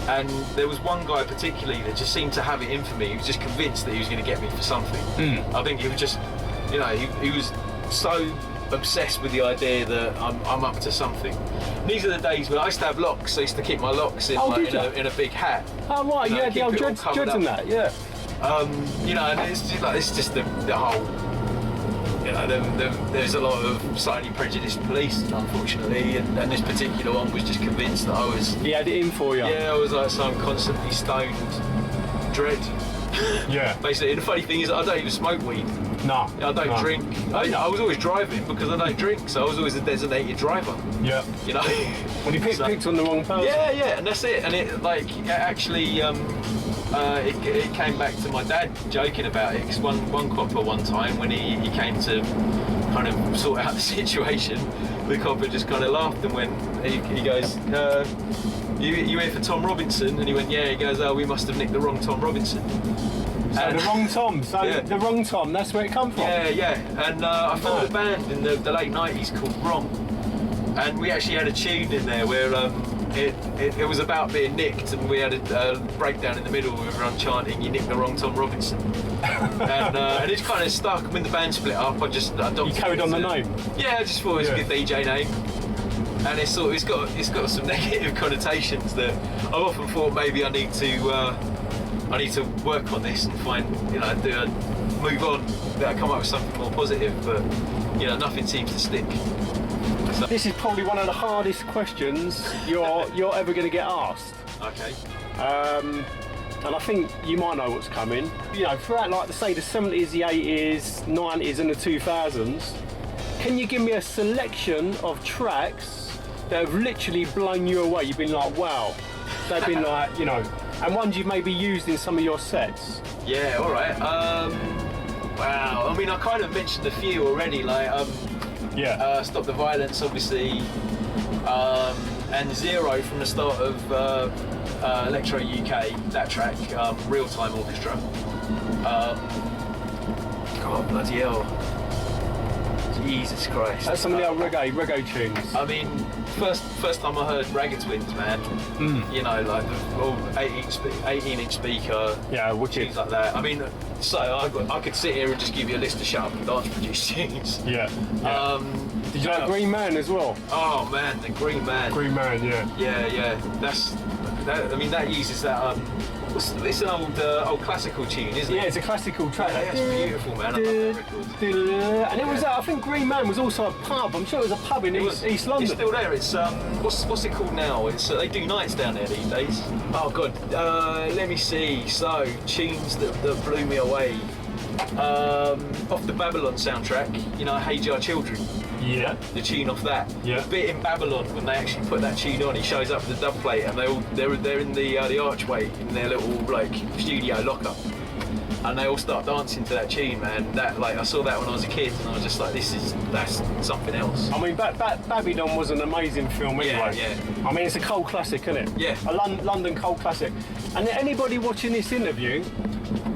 And there was one guy particularly that just seemed to have it in for me. He was just convinced that he was going to get me for something. I think he was just, you know, he was so obsessed with the idea that I'm up to something. And these are the days when I used to have locks. I used to keep my locks in, in a big hat. Oh right, yeah, the old dreads and that, yeah. You know, and it's just the whole. You know, there's a lot of slightly prejudiced police, unfortunately, and this particular one was just convinced that I was. He had it in for you. Yeah, I was like some constantly stoned dread. Yeah. Basically, and the funny thing is, I don't even smoke weed. No. I don't drink. I was always driving because I don't drink, so I was always a designated driver. Yeah. You know. When you picked on the wrong person. Yeah, and that's it. And it actually. It came back to my dad joking about it, because one copper one time when he came to kind of sort out the situation, the copper just kind of laughed and went, he goes, you here for Tom Robinson? And he went, yeah. He goes, oh, we must have nicked the wrong Tom Robinson. So the wrong Tom, yeah. The wrong Tom, that's where it come from? Yeah, and I formed a band in the late 90s called Wrong, and we actually had a tune in there where it was about being nicked, and we had a breakdown in the middle with everyone chanting, you nicked the wrong Tom Robinson. and it's kind of stuck. When the band split up, I adopted. You carried on the name? Yeah, I just thought it was a good DJ name. And it's got some negative connotations that I've often thought maybe I need to work on this and find, you know, move on, come up with something more positive, but you know, nothing seems to stick. So. This is probably one of the hardest questions you're ever going to get asked. Okay. And I think you might know what's coming. You know, throughout, like, say, the 70s, the 80s, 90s and the 2000s, can you give me a selection of tracks that have literally blown you away? You've been like, wow. They've been like, you know, and ones you've maybe used in some of your sets. Yeah, all right. Wow. I mean, I kind of mentioned a few already, like Stop the Violence, obviously, and Zero from the start of Electro UK, that track, Real Time Orchestra. God, bloody hell. Jesus Christ. That's some of the old reggae tunes. I mean, first time I heard Ragga Twins, man. You know, like the old 18-inch speaker. Yeah, wicked. Things like that. I mean, so I could sit here and just give you a list of Shut Up and Dance produced tunes. Yeah. Did you like Green Man as well? Oh man, the Green Man. Green Man, yeah. Yeah. I mean, that uses that. It's an old classical tune, isn't it? Yeah, it's a classical track. Yeah, it's beautiful, man. I love that record. And it was, I think Green Man was also a pub. I'm sure it was a pub in East London. It's still there. It's what's it called now? It's they do nights down there these days. Oh god, let me see. So tunes that blew me away. Off the Babylon soundtrack, you know, Hey Jar Children. Yeah. The tune off that. Yeah. The bit in Babylon when they actually put that tune on, he shows up with the dub plate, and they're in the archway in their little like studio lockup, and they all start dancing to that tune, man. That, like, I saw that when I was a kid, and I was just like, that's something else. I mean, Babylon was an amazing film anyway. Yeah. I mean, it's a cult classic, isn't it? Yeah. A London cult classic. And anybody watching this interview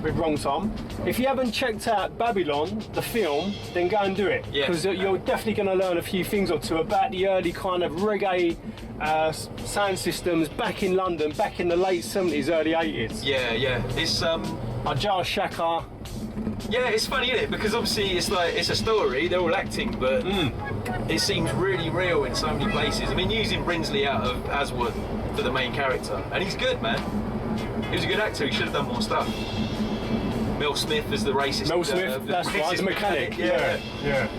with WRONGTOM, if you haven't checked out Babylon, the film, then go and do it. Yeah. Because you're definitely going to learn a few things or two about the early kind of reggae sound systems back in London, back in the late 70s, early 80s. Yeah. It's Jar Shaka, Yeah, it's funny, isn't it? Because obviously it's like, it's a story, they're all acting, but it seems really real in so many places. I mean, using Brinsley out of Aswood for the main character, and he's good, man. He was a good actor, he should have done more stuff. Mel Smith as the racist. Mel Smith, that's right, the mechanic. Yeah,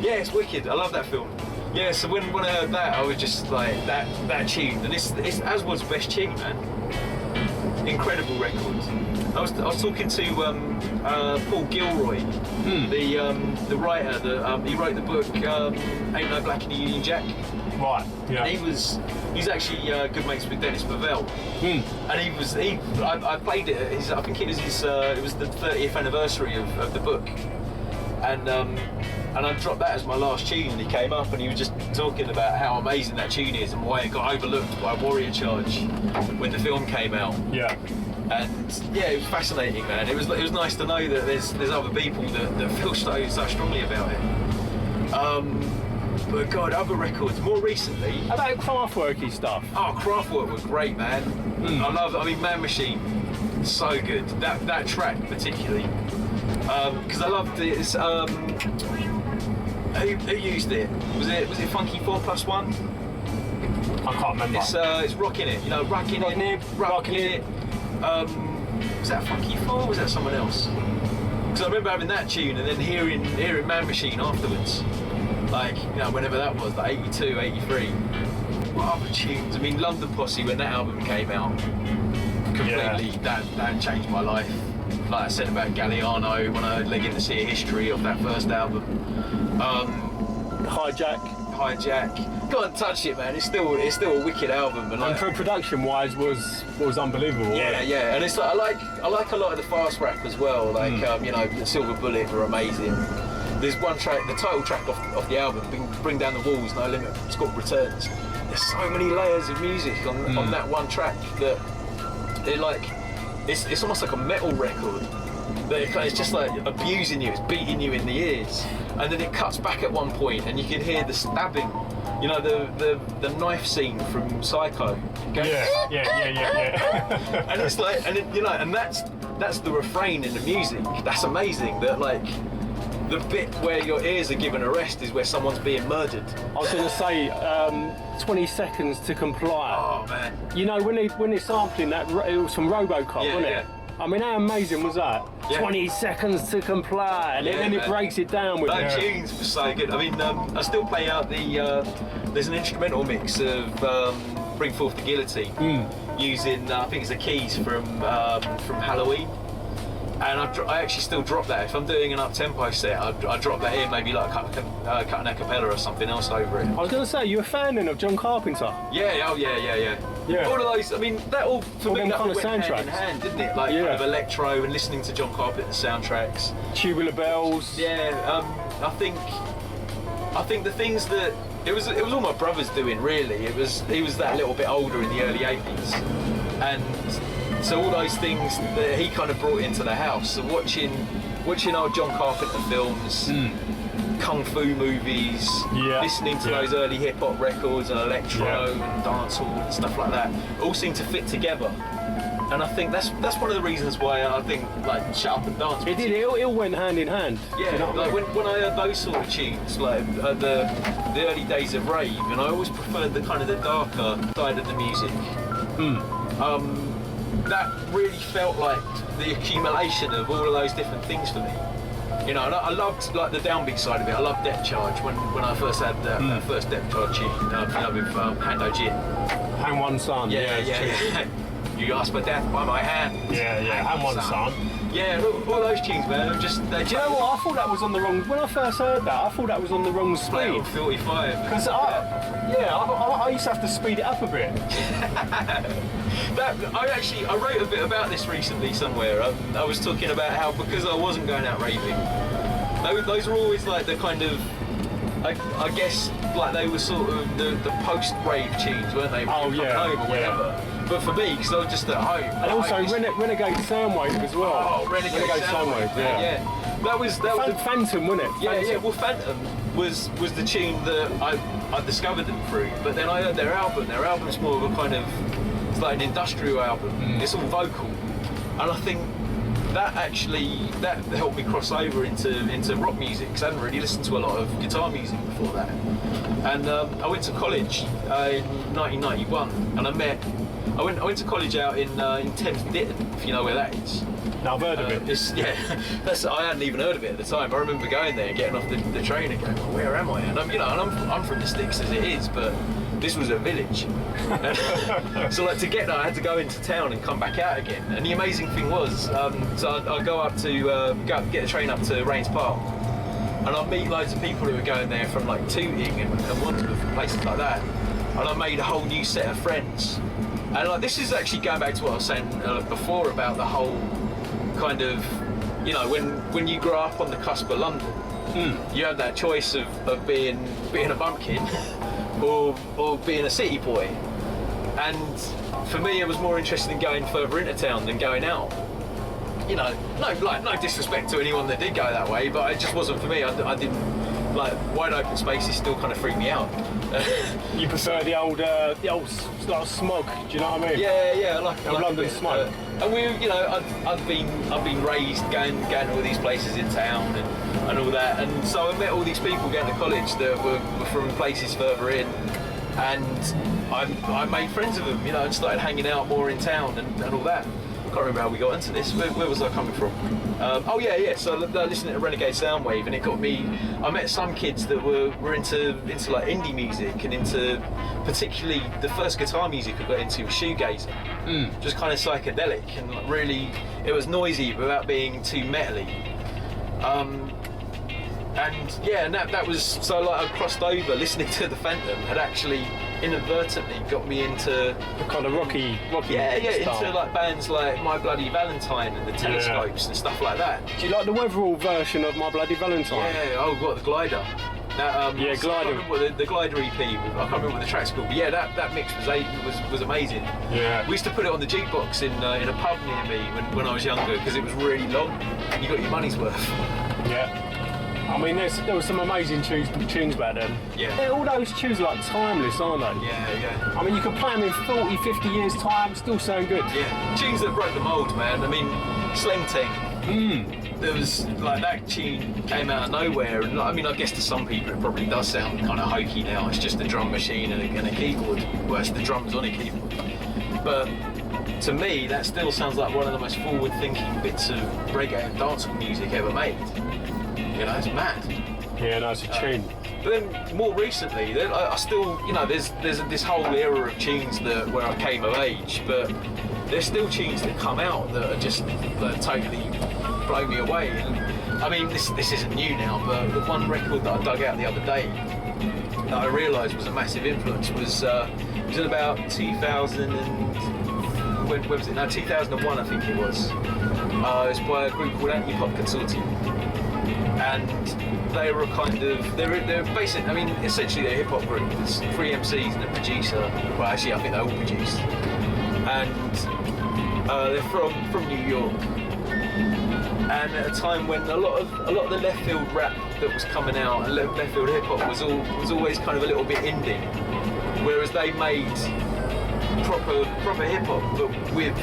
it's wicked. I love that film. Yeah, so when I heard that, I was just like, that tune, and it's Aswood's best tune, man. Incredible record. I was talking to Paul Gilroy, the writer that he wrote the book Ain't No Black in the Union Jack. Right. Yeah. And he's actually good mates with Dennis Bavell. And I played it. I think it was it was the 30th anniversary of the book, and I dropped that as my last tune, and he came up and he was just talking about how amazing that tune is and why it got overlooked by Warrior Charge when the film came out. Yeah. And yeah, it was fascinating, man. It was nice to know that there's other people that feel so strongly about it. But God, other records more recently. How about Kraftwerky stuff? Oh, Kraftwerk was great, man. I mean, Man Machine, so good. That track particularly, because I loved it. It's, who used it? Was it Funky 4+1? I can't remember. It's Rockin' It. You know, Rockin' It. Was that Funky 4 or was that someone else? Because I remember having that tune and then hearing Man Machine afterwards. Like, you know, whenever that was, like 82, 83. What other tunes? I mean, London Posse, when that album came out, completely, that changed my life. Like I said about Galliano, when I heard Leg in the Sea of History of that first album. Hijack. Can't touch it, man. It's still a wicked album. And for production-wise, was unbelievable. Yeah. And it's like I like a lot of the fast rap as well. Like you know, the Silver Bullet were amazing. There's one track, the title track off the album, Bring Down the Walls, No Limit. It's called Returns. There's so many layers of music on that one track that it's almost like a metal record. It's just like abusing you, it's beating you in the ears, and then it cuts back at one point, and you can hear the stabbing. You know, the knife scene from Psycho. Yeah. And it's like, and that's the refrain in the music. That's amazing. That like the bit where your ears are given a rest is where someone's being murdered. I was going to say 20 Seconds to Comply. Oh man. You know, when they're sampling that, it was from RoboCop, wasn't it? I mean, how amazing was that? Yeah. 20 Seconds to Comply, and then it breaks it down with that tunes was so good. I mean, I still play out there's an instrumental mix of Bring Forth the Guillotine using I think it's the keys from Halloween. And I actually still drop that. If I'm doing an up-tempo set, I drop that in, maybe like cut an a cappella or something else over it. I was going to say, you're a fan then of John Carpenter? Yeah. All of those, I mean, that all, for me, that all went hand in hand, didn't it? Like, kind of electro and listening to John Carpenter soundtracks. Tubular Bells. Yeah, I think the things that, it was all my brother's doing, really. He was that little bit older in the early 80s. And so all those things that he kind of brought into the house, so watching old John Carpenter films, kung fu movies, listening to those early hip hop records and electro and dancehall and stuff like that, all seem to fit together. And I think that's one of the reasons why I think like Shut Up and Dance. It did. It all went hand in hand. Yeah, you know like when I heard those sort of tunes, like the early days of rave, and I always preferred the kind of the darker side of the music. That really felt like the accumulation of all of those different things for me. You know, and I loved like the downbeat side of it. I loved Depth Charge when I first had that first Depth Charge tune, with Hando Jin. Hang One Son. Yeah. You asked for death by my hand. Yeah. Hang One Son. Yeah, all those tunes, man. Do you know what? I thought that was on the wrong. When I first heard that, I thought that was on the wrong speed. 45. Because I used to have to speed it up a bit. I wrote a bit about this recently somewhere. I was talking about how because I wasn't going out raving, those were always like the kind of, I guess, like they were sort of the post-rave tunes, weren't they? Home or whatever. But for me, because I was just at home. And also Renegade Soundwave as well. Oh, Renegade Soundwave, yeah. That was Phantom, wasn't it? Phantom. Yeah. Well, Phantom was the tune that I discovered them through. But then I heard their album. Their album's more of a kind of, it's like an industrial album. It's all vocal, and I think that helped me cross over into rock music, because I hadn't really listened to a lot of guitar music before that. And I went to college in 1991, and I went to college out in Thames Ditton, if you know where that is. Now I've heard of it. I hadn't even heard of it at the time. I remember going there, getting off the train and going, well, where am I? And I'm from the sticks as it is, but this was a village. So like to get there, I had to go into town and come back out again. And the amazing thing was, so I'd go up to get the train up to Rains Park, and I'd meet loads of people who were going there from like Tooting and Wandsworth and places like that. And I made a whole new set of friends. And like this is actually going back to what I was saying before about the whole kind of, when you grow up on the cusp of London, you have that choice of being a bumpkin or being a city boy. And for me, it was more interested in going further into town than going out. No disrespect to anyone that did go that way, but it just wasn't for me. I didn't like wide open spaces. Still kind of freaked me out. You prefer the old like smog? Do you know what I mean? Yeah, I like London smog. And I've been raised going to all these places in town and all that, and so I met all these people going to college that were from places further in, and I made friends with them, and started hanging out more in town and all that. I can't remember how we got into this. Where was I coming from? So listening to Renegade Soundwave, and it got me. I met some kids that were into like indie music, and into particularly the first guitar music I got into was shoegazer, just kind of psychedelic, and like really it was noisy without being too metally. And that was so like I crossed over. Listening to the Phantom had actually inadvertently got me into the kind of rocky style. Into like bands like My Bloody Valentine and the Telescopes and stuff like that. Do you like the Weatherall version of My Bloody Valentine? Yeah, what, the Glider? That, Glider. I can't remember what the Glider EP, I can't remember what the track's called, but yeah, that mix was amazing. Yeah. We used to put it on the jukebox in a pub near me when I was younger, because it was really long and you got your money's worth. Yeah. I mean, there were some amazing tunes back then. Yeah. All those tunes are like timeless, aren't they? Yeah. I mean, you could play them in 40, 50 years' time, still sound good. Yeah. Tunes that broke the mould, man. I mean, Sling Ting. There was like that tune came out of nowhere, and I mean, I guess to some people it probably does sound kind of hokey now. It's just a drum machine and a keyboard. Well, it's the drums on a keyboard. But to me, that still sounds like one of the most forward-thinking bits of reggae and dancehall music ever made. It's mad. Yeah, no, it's a tune. But then more recently, I still, there's this whole era of tunes where I came of age, but there's still tunes that come out that are just totally blow me away. And I mean, this isn't new now, but the one record that I dug out the other day that I realised was a massive influence was in about 2000 and when was it? No, 2001 I think it was. It was by a group called Anti-Pop Consortium. And they were they're basically, I mean, essentially they're a hip-hop group. There's 3 MCs and a producer. Well, actually, I think they all produced. And they're from New York. And at a time when a lot of the left field rap that was coming out and left field hip-hop was always kind of a little bit indie, whereas they made proper hip-hop, but with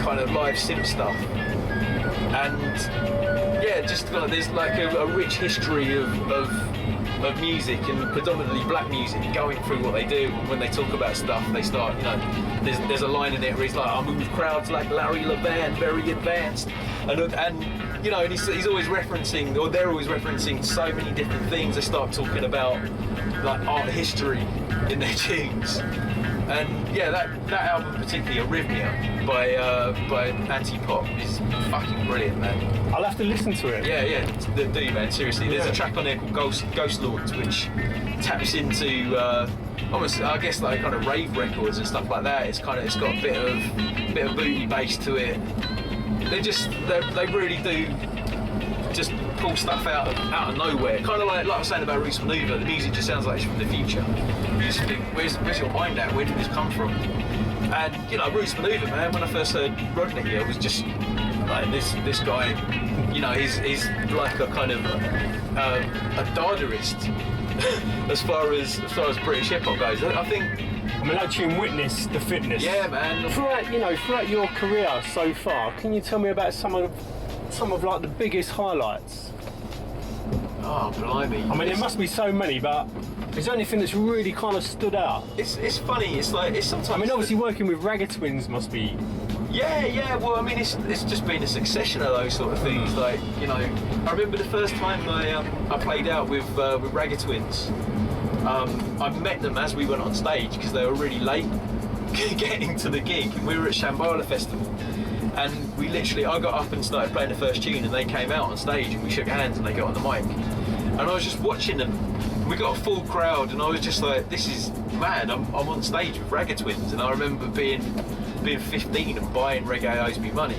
kind of live synth stuff. And yeah, just there's like a rich history of music, and predominantly black music, going through what they do. And when they talk about stuff, they start, there's a line in it where he's like, I move crowds like Larry Levan, very advanced, and he's always referencing, or they're always referencing so many different things. They start talking about like art history in their tunes. And yeah, that album particularly, Arrhythmia by Anti-Pop, is fucking brilliant, man. I'll have to listen to it. Yeah, do man, seriously. There's a track on there called Ghost Lords, which taps into almost, I guess, like kind of rave records and stuff like that. It's got a bit of booty bass to it. They really do just pull stuff out of nowhere. Kind of like I was saying about Roots Manuva, the music just sounds like it's from the future. You just think, where's your mind at? Where did this come from? And Roots Manuva, man, when I first heard Rodney, I was just like, this guy, he's like a kind of a Dadaist as far as British hip hop goes. I mean, that tune Witness the Fitness. Yeah, man. Throughout your career so far, can you tell me about some of some of like the biggest highlights? Oh, blimey. I mean, there must be so many, but is there anything that's really kind of stood out? It's funny. It's like it's sometimes. I mean, obviously working with Ragga Twins must be. Yeah. Well, I mean, it's just been a succession of those sort of things. Like, you know, I remember the first time I played out with Ragga Twins. I met them as we went on stage because they were really late getting to the gig. We were at Shambhala Festival, and I got up and started playing the first tune, and they came out on stage and we shook hands and they got on the mic, and I was just watching them. We got a full crowd, and I was just like, "This is mad! I'm on stage with Ragga Twins," and I remember being 15 and buying Reggae Owes Me Money,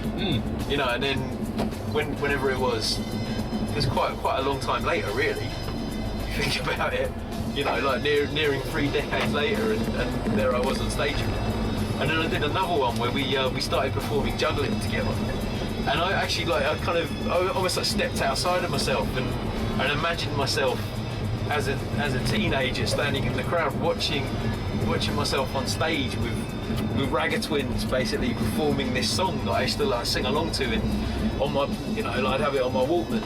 you know, and then whenever it was quite a long time later, really. If you think about it, you know, like nearing 3 decades later, and there I was on stage again. And then I did another one where we started performing juggling together, and I actually I almost like stepped outside of myself and imagined myself as a teenager standing in the crowd watching myself on stage with Ragga Twins basically performing this song that I used to like sing along to on my, you know, I'd have it on my Walkman.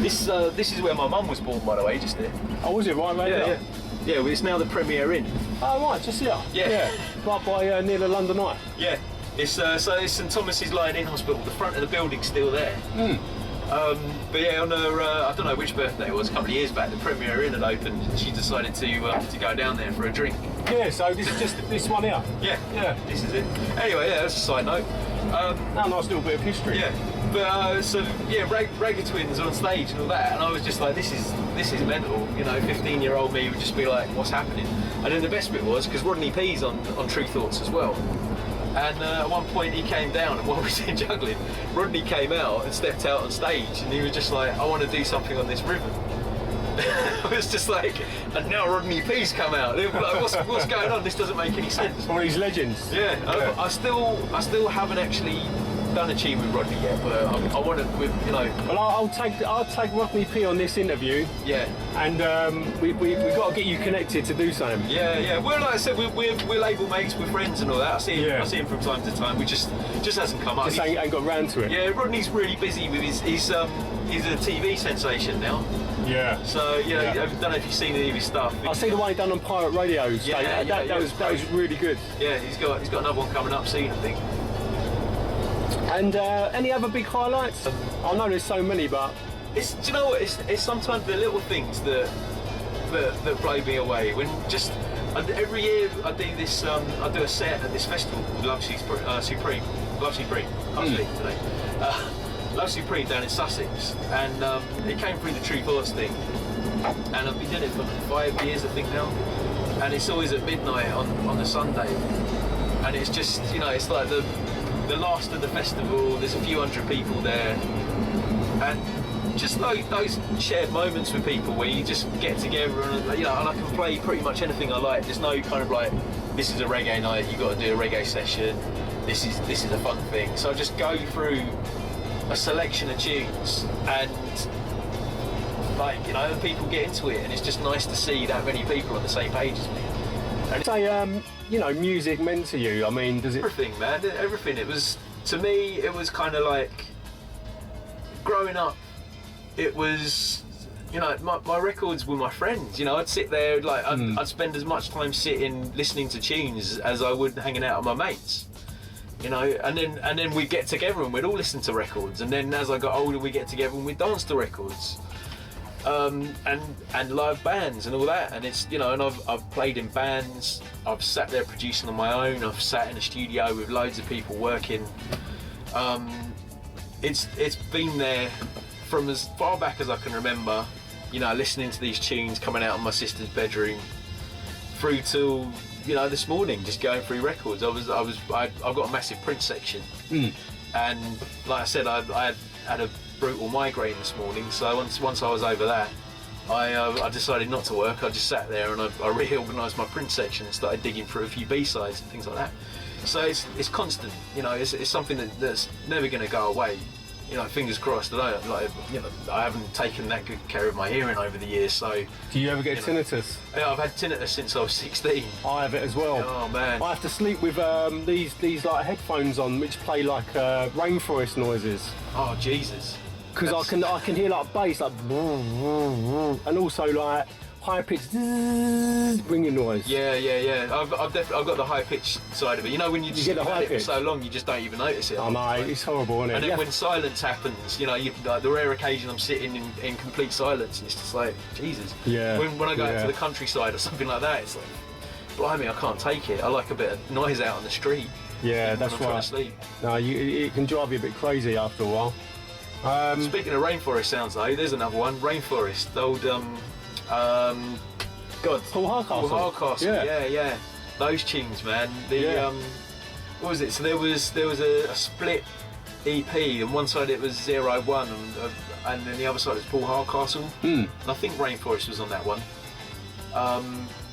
This is where my mum was born, by the way, just there. Oh, was it right, mate? Yeah, well, it's now the Premier Inn. Oh, right, just here. Yeah. Right by near the London Eye. Yeah, it's it's St Thomas's Lion Inn Hospital. The front of the building's still there. But yeah, on her, I don't know which birthday it was, a couple of years back, the Premier Inn had opened, and she decided to go down there for a drink. Yeah, so this is just this one here. Yeah, this is it. Anyway, yeah, that's a side note. Now, nice little bit of history. Yeah, but so yeah, Ragga Twins on stage and all that, and I was just like, this is mental. You know, 15-year-old me would just be like, what's happening? And then the best bit was because Rodney P's on True Thoughts as well. And at one point he came down, and while we were juggling, Rodney came out and stepped out on stage, and he was just like, I want to do something on this rhythm. I was just like, and now Rodney P's come out. Like, what's going on? This doesn't make any sense. One of these legends. Yeah. I still haven't actually done a tune with Rodney yet, but I want to, you know. Well, I'll take Rodney P on this interview. Yeah. And we got to get you connected to do something. Yeah. Well, like I said, we're label mates, we're friends and all that. I see him from time to time. We just hasn't come up. Just ain't got round to it. Yeah, Rodney's really busy with he's a TV sensation now. Yeah. So I don't know if you've seen any of his stuff. I see the one he done on Pirate Radio. That was really good. Yeah, he's got another one coming up soon, I think. And any other big highlights? I know there's so many, but do you know what? It's sometimes the little things that blow me away. When just every year I do this, I do a set at this festival called Love Supreme. I'll speak today. Love Supreme down in Sussex, and it came through the True Thoughts thing, and I've been doing it for 5 years, I think now, and it's always at midnight on the Sunday, and it's just, you know, it's like the last of the festival. There's a few hundred people there, and just like those shared moments with people where you just get together and, you know, and I can play pretty much anything I like. There's no kind of like, this is a reggae night, you got to do a reggae session, this is a fun thing. So I just go through a selection of tunes, and like, you know, people get into it, and it's just nice to see that many people on the same page as me. And say, you know, music meant to you. I mean, does it? Everything, man. Everything. It was, to me, it was kind of like growing up. It was, you know, my records were my friends. You know, I'd sit there, like I'd spend as much time sitting listening to tunes as I would hanging out with my mates. You know, and then we'd get together and we'd all listen to records. And then as I got older, we'd get together and we'd dance to records. And live bands and all that, and it's, you know, and I've played in bands, I've sat there producing on my own, I've sat in a studio with loads of people working. It's been there from as far back as I can remember, you know, listening to these tunes coming out of my sister's bedroom through till, you know, this morning, just going through records. I've got a massive print section, and like I said, I had a brutal migraine this morning, so once I was over that, I decided not to work. I just sat there and I reorganised my print section and started digging through a few B-sides and things like that. So it's constant, you know, it's something that's never going to go away. you know, fingers crossed. I haven't taken that good care of my hearing over the years. So, do you ever get tinnitus? Yeah, I've had tinnitus since I was 16. I have it as well. Oh man! I have to sleep with these like headphones on, which play like rainforest noises. Oh Jesus! Because I can hear like bass, like, and also like high pitched ringing noise. Yeah. I've got the high pitched side of it. You know, when you get the high pitch for so long, you just don't even notice it. Oh no, it's horrible, isn't it? And then when silence happens, you know, like the rare occasion I'm sitting in complete silence, and it's just like Jesus. Yeah. When I go out to the countryside or something like that, it's like, blimey, I can't take it. I like a bit of noise out on the street. Yeah, that's when I'm right. trying to sleep. No, it can drive you a bit crazy after a while. Speaking of rainforest sounds, though, there's another one. Rainforest, the old Paul Hardcastle. Yeah. Those tunes, man. What was it? So there was a split EP, and one side it was 01, and then the other side was Paul Hardcastle. And I think Rainforest was on that one.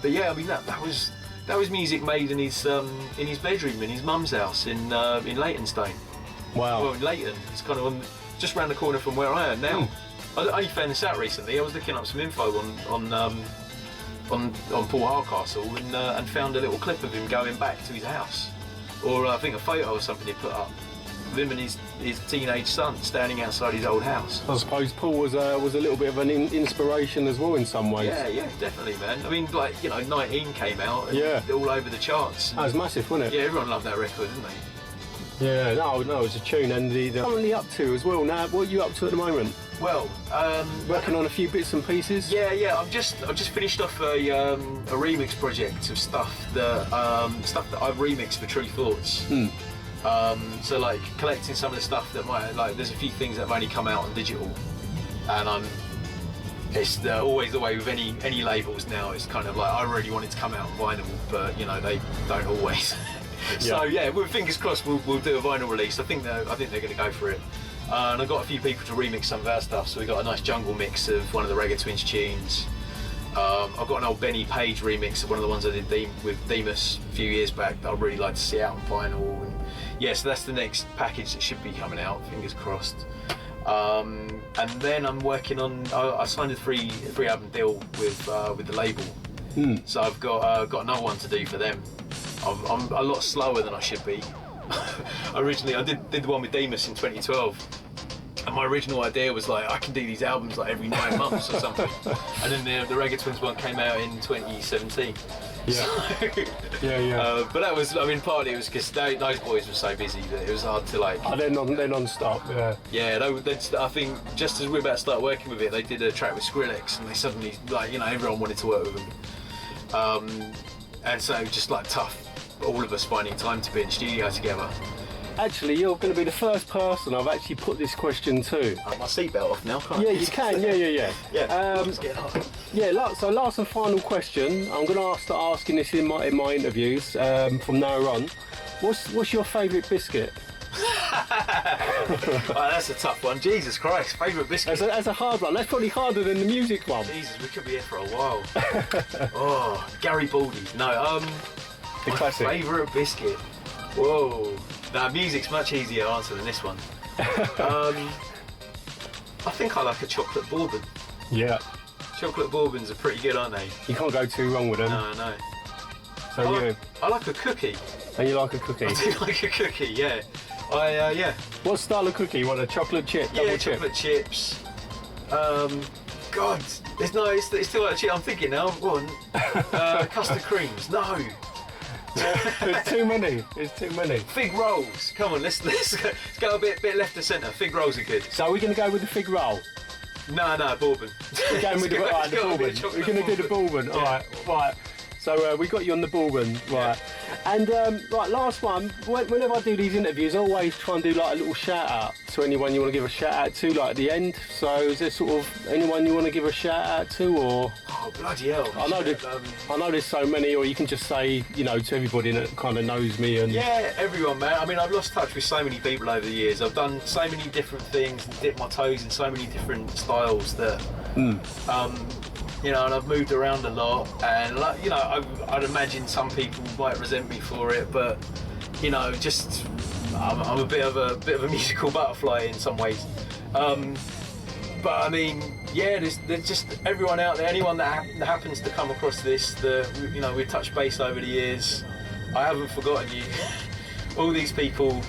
But yeah, I mean that was music made in his bedroom in his mum's house in Leytonstone. Wow. Well, in Leyton, it's kind of just round the corner from where I am now. I only found this out recently. I was looking up some info on Paul Hardcastle and found a little clip of him going back to his house, or I think a photo or something he put up of him and his teenage son standing outside his old house. I suppose Paul was a little bit of an inspiration as well in some ways. Yeah, definitely, man. I mean, like, you know, 19 came out and all over the charts. That was massive, wasn't it? Yeah, everyone loved that record, didn't they? Yeah, no, it was a tune. And the currently up to as well now. What are you up to at the moment? Well, working on a few bits and pieces. Yeah. I've just finished off a remix project of stuff that I've remixed for True Thoughts. So like collecting some of the stuff that there's a few things that have only come out on digital, and it's always the way with any labels now. It's kind of like I really want it to come out on vinyl, but you know they don't always. So yeah, with fingers crossed we'll do a vinyl release. I think they're going to go for it. And I've got a few people to remix some of our stuff, so we got a nice jungle mix of one of the Ragga Twins tunes. I've got an old Benny Page remix of one of the ones I did with Demus a few years back that I'd really like to see out on vinyl. And yeah, so that's the next package that should be coming out, fingers crossed. And then I'm working on, I signed a three album deal with the label. So I've got another one to do for them. I'm a lot slower than I should be. Originally, I did the one with Demus in 2012, and my original idea was like I can do these albums like every 9 months or something. And then the Ragga Twins one came out in 2017. But that was, I mean, partly it was because those boys were so busy that it was hard to like. Oh, they're non-stop. I think just as we were about to start working with it, they did a track with Skrillex, and they suddenly, like, you know, everyone wanted to work with them. And so just like tough, all of us finding time to be in studio together. Actually, you're going to be the first person I've actually put this question to. My seatbelt off now, can't I? Yeah, you can. Yeah. It's getting hot. Yeah. So last and final question. I'm going to start asking this in my interviews from now on. What's your favourite biscuit? That's a tough one. Jesus Christ, favourite biscuit. That's a hard one. That's probably harder than the music one. Jesus, we could be here for a while. Oh, Gary Baldy. No, the classic. Favourite biscuit. Whoa. Nah, music's much easier to answer than this one. I think I like a chocolate bourbon. Yeah. Chocolate bourbons are pretty good, aren't they? You can't go too wrong with them. No. So I like a cookie. And you like a cookie? I do like a cookie, yeah. Yeah. What style of cookie? What, a chocolate chip? Double chip? Chocolate chips. God, it's still like a chip. I'm thinking now. Go on. Custard creams. No. There's too many. Fig rolls. Come on, let's go a bit left of centre. Fig rolls are good. So are we going to go with the fig roll? No, bourbon. We're going with the bourbon. We're going to do the bourbon. Yeah. Right. So we got you on the bourbon, right? Yeah. And right, last one. Whenever I do these interviews, I always try and do like a little shout out to anyone you want to give a shout out to, like at the end. So is there sort of anyone you want to give a shout out to, or? Oh bloody hell! I know there's so many, or you can just say, you know, to everybody that kind of knows me and. Yeah, everyone, man. I mean, I've lost touch with so many people over the years. I've done so many different things and dipped my toes in so many different styles that. You know, and I've moved around a lot, and you know, I'd imagine some people might resent me for it, but you know, just I'm a bit of a musical butterfly in some ways. But I mean, yeah, there's just everyone out there, anyone that happens to come across this, you know, we've touched base over the years. I haven't forgotten you. All these people,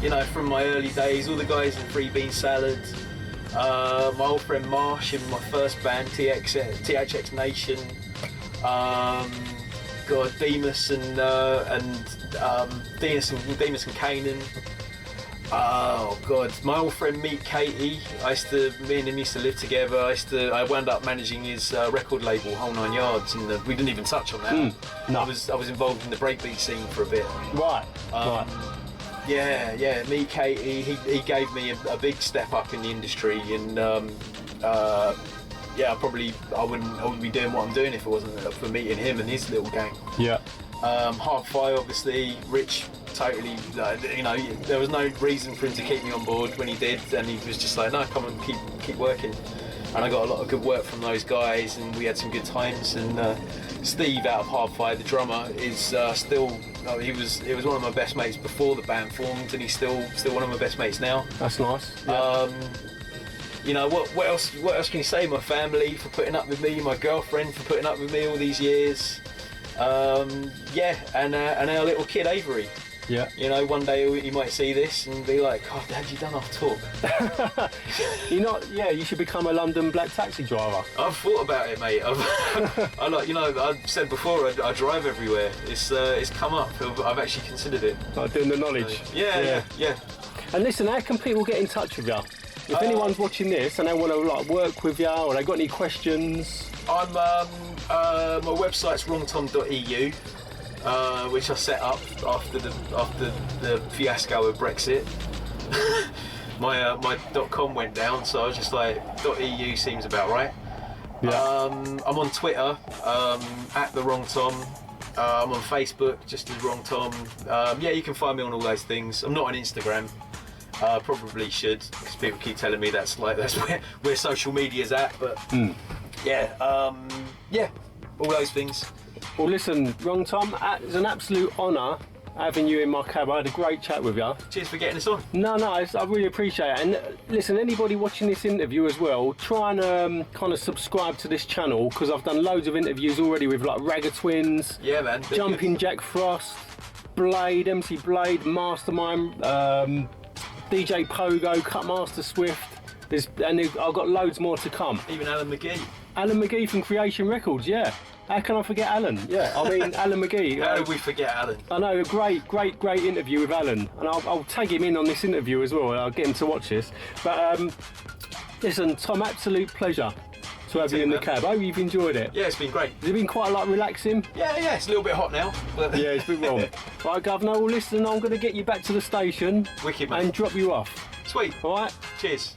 you know, from my early days, all the guys in Free Bean Salad, my old friend Marsh in my first band, THX Nation, God, Demas and Demas and Kanan. Oh God, my old friend Meet Katie. Me and him used to live together. I wound up managing his record label, Whole Nine Yards, and we didn't even touch on that. No. I was involved in the breakbeat scene for a bit. Right. Right. Yeah. Meet Katie. He gave me a big step up in the industry, and yeah, I wouldn't be doing what I'm doing if it wasn't for meeting him and his little gang. Yeah. Hard-Fi, obviously, Rich, totally, you know, there was no reason for him to keep me on board when he did, and he was just like, no, come and keep working. And I got a lot of good work from those guys, and we had some good times. And Steve out of Hard-Fi, the drummer, is still, he was one of my best mates before the band formed, and he's still one of my best mates now. That's nice. Yeah. You know, what else can you say? My family for putting up with me, my girlfriend for putting up with me all these years. Yeah, and our little kid Avery. Yeah. You know, one day he might see this and be like, "God, Dad, you done off talk." Yeah, you should become a London black taxi driver. I've thought about it, mate. I like, you know, I've said before, I drive everywhere. It's come up. I've actually considered it. Like doing the knowledge. Yeah. And listen, how can people get in touch with you? If anyone's watching this and they want to like work with you, or they got any questions? I'm my website's wrongtom.eu, which I set up after the fiasco of Brexit. my .com went down, so I was just like, .eu seems about right. Yeah. I'm on Twitter at the Wrong Tom. I'm on Facebook just as Wrong Tom. Yeah, you can find me on all those things. I'm not on Instagram. Probably should, because people keep telling me that's where social media's at. But yeah, all those things. Well, listen, Wrong Tom, it's an absolute honour having you in my cab. I had a great chat with you. Cheers for getting us on. No, I really appreciate it. And listen, anybody watching this interview as well, try and kind of subscribe to this channel, because I've done loads of interviews already with like Ragga Twins, yeah, man, Jumping Jack Frost, Blade, MC Blade, Mastermind, DJ Pogo, Cutmaster Swift. I've got loads more to come. Even Alan McGee. Alan McGee from Creation Records, yeah. How can I forget Alan? Yeah, I mean, Alan McGee. How did we forget Alan? I know, a great interview with Alan. And I'll tag him in on this interview as well. I'll get him to watch this. But listen, Tom, absolute pleasure to have you in the cab. I hope you've enjoyed it. Yeah, it's been great. Has it been quite like relaxing? Yeah, it's a little bit hot now. But yeah, it's been warm. Right, Governor, well listen, I'm going to get you back to the station. Wicked, man. And drop you off. Sweet. All right? Cheers.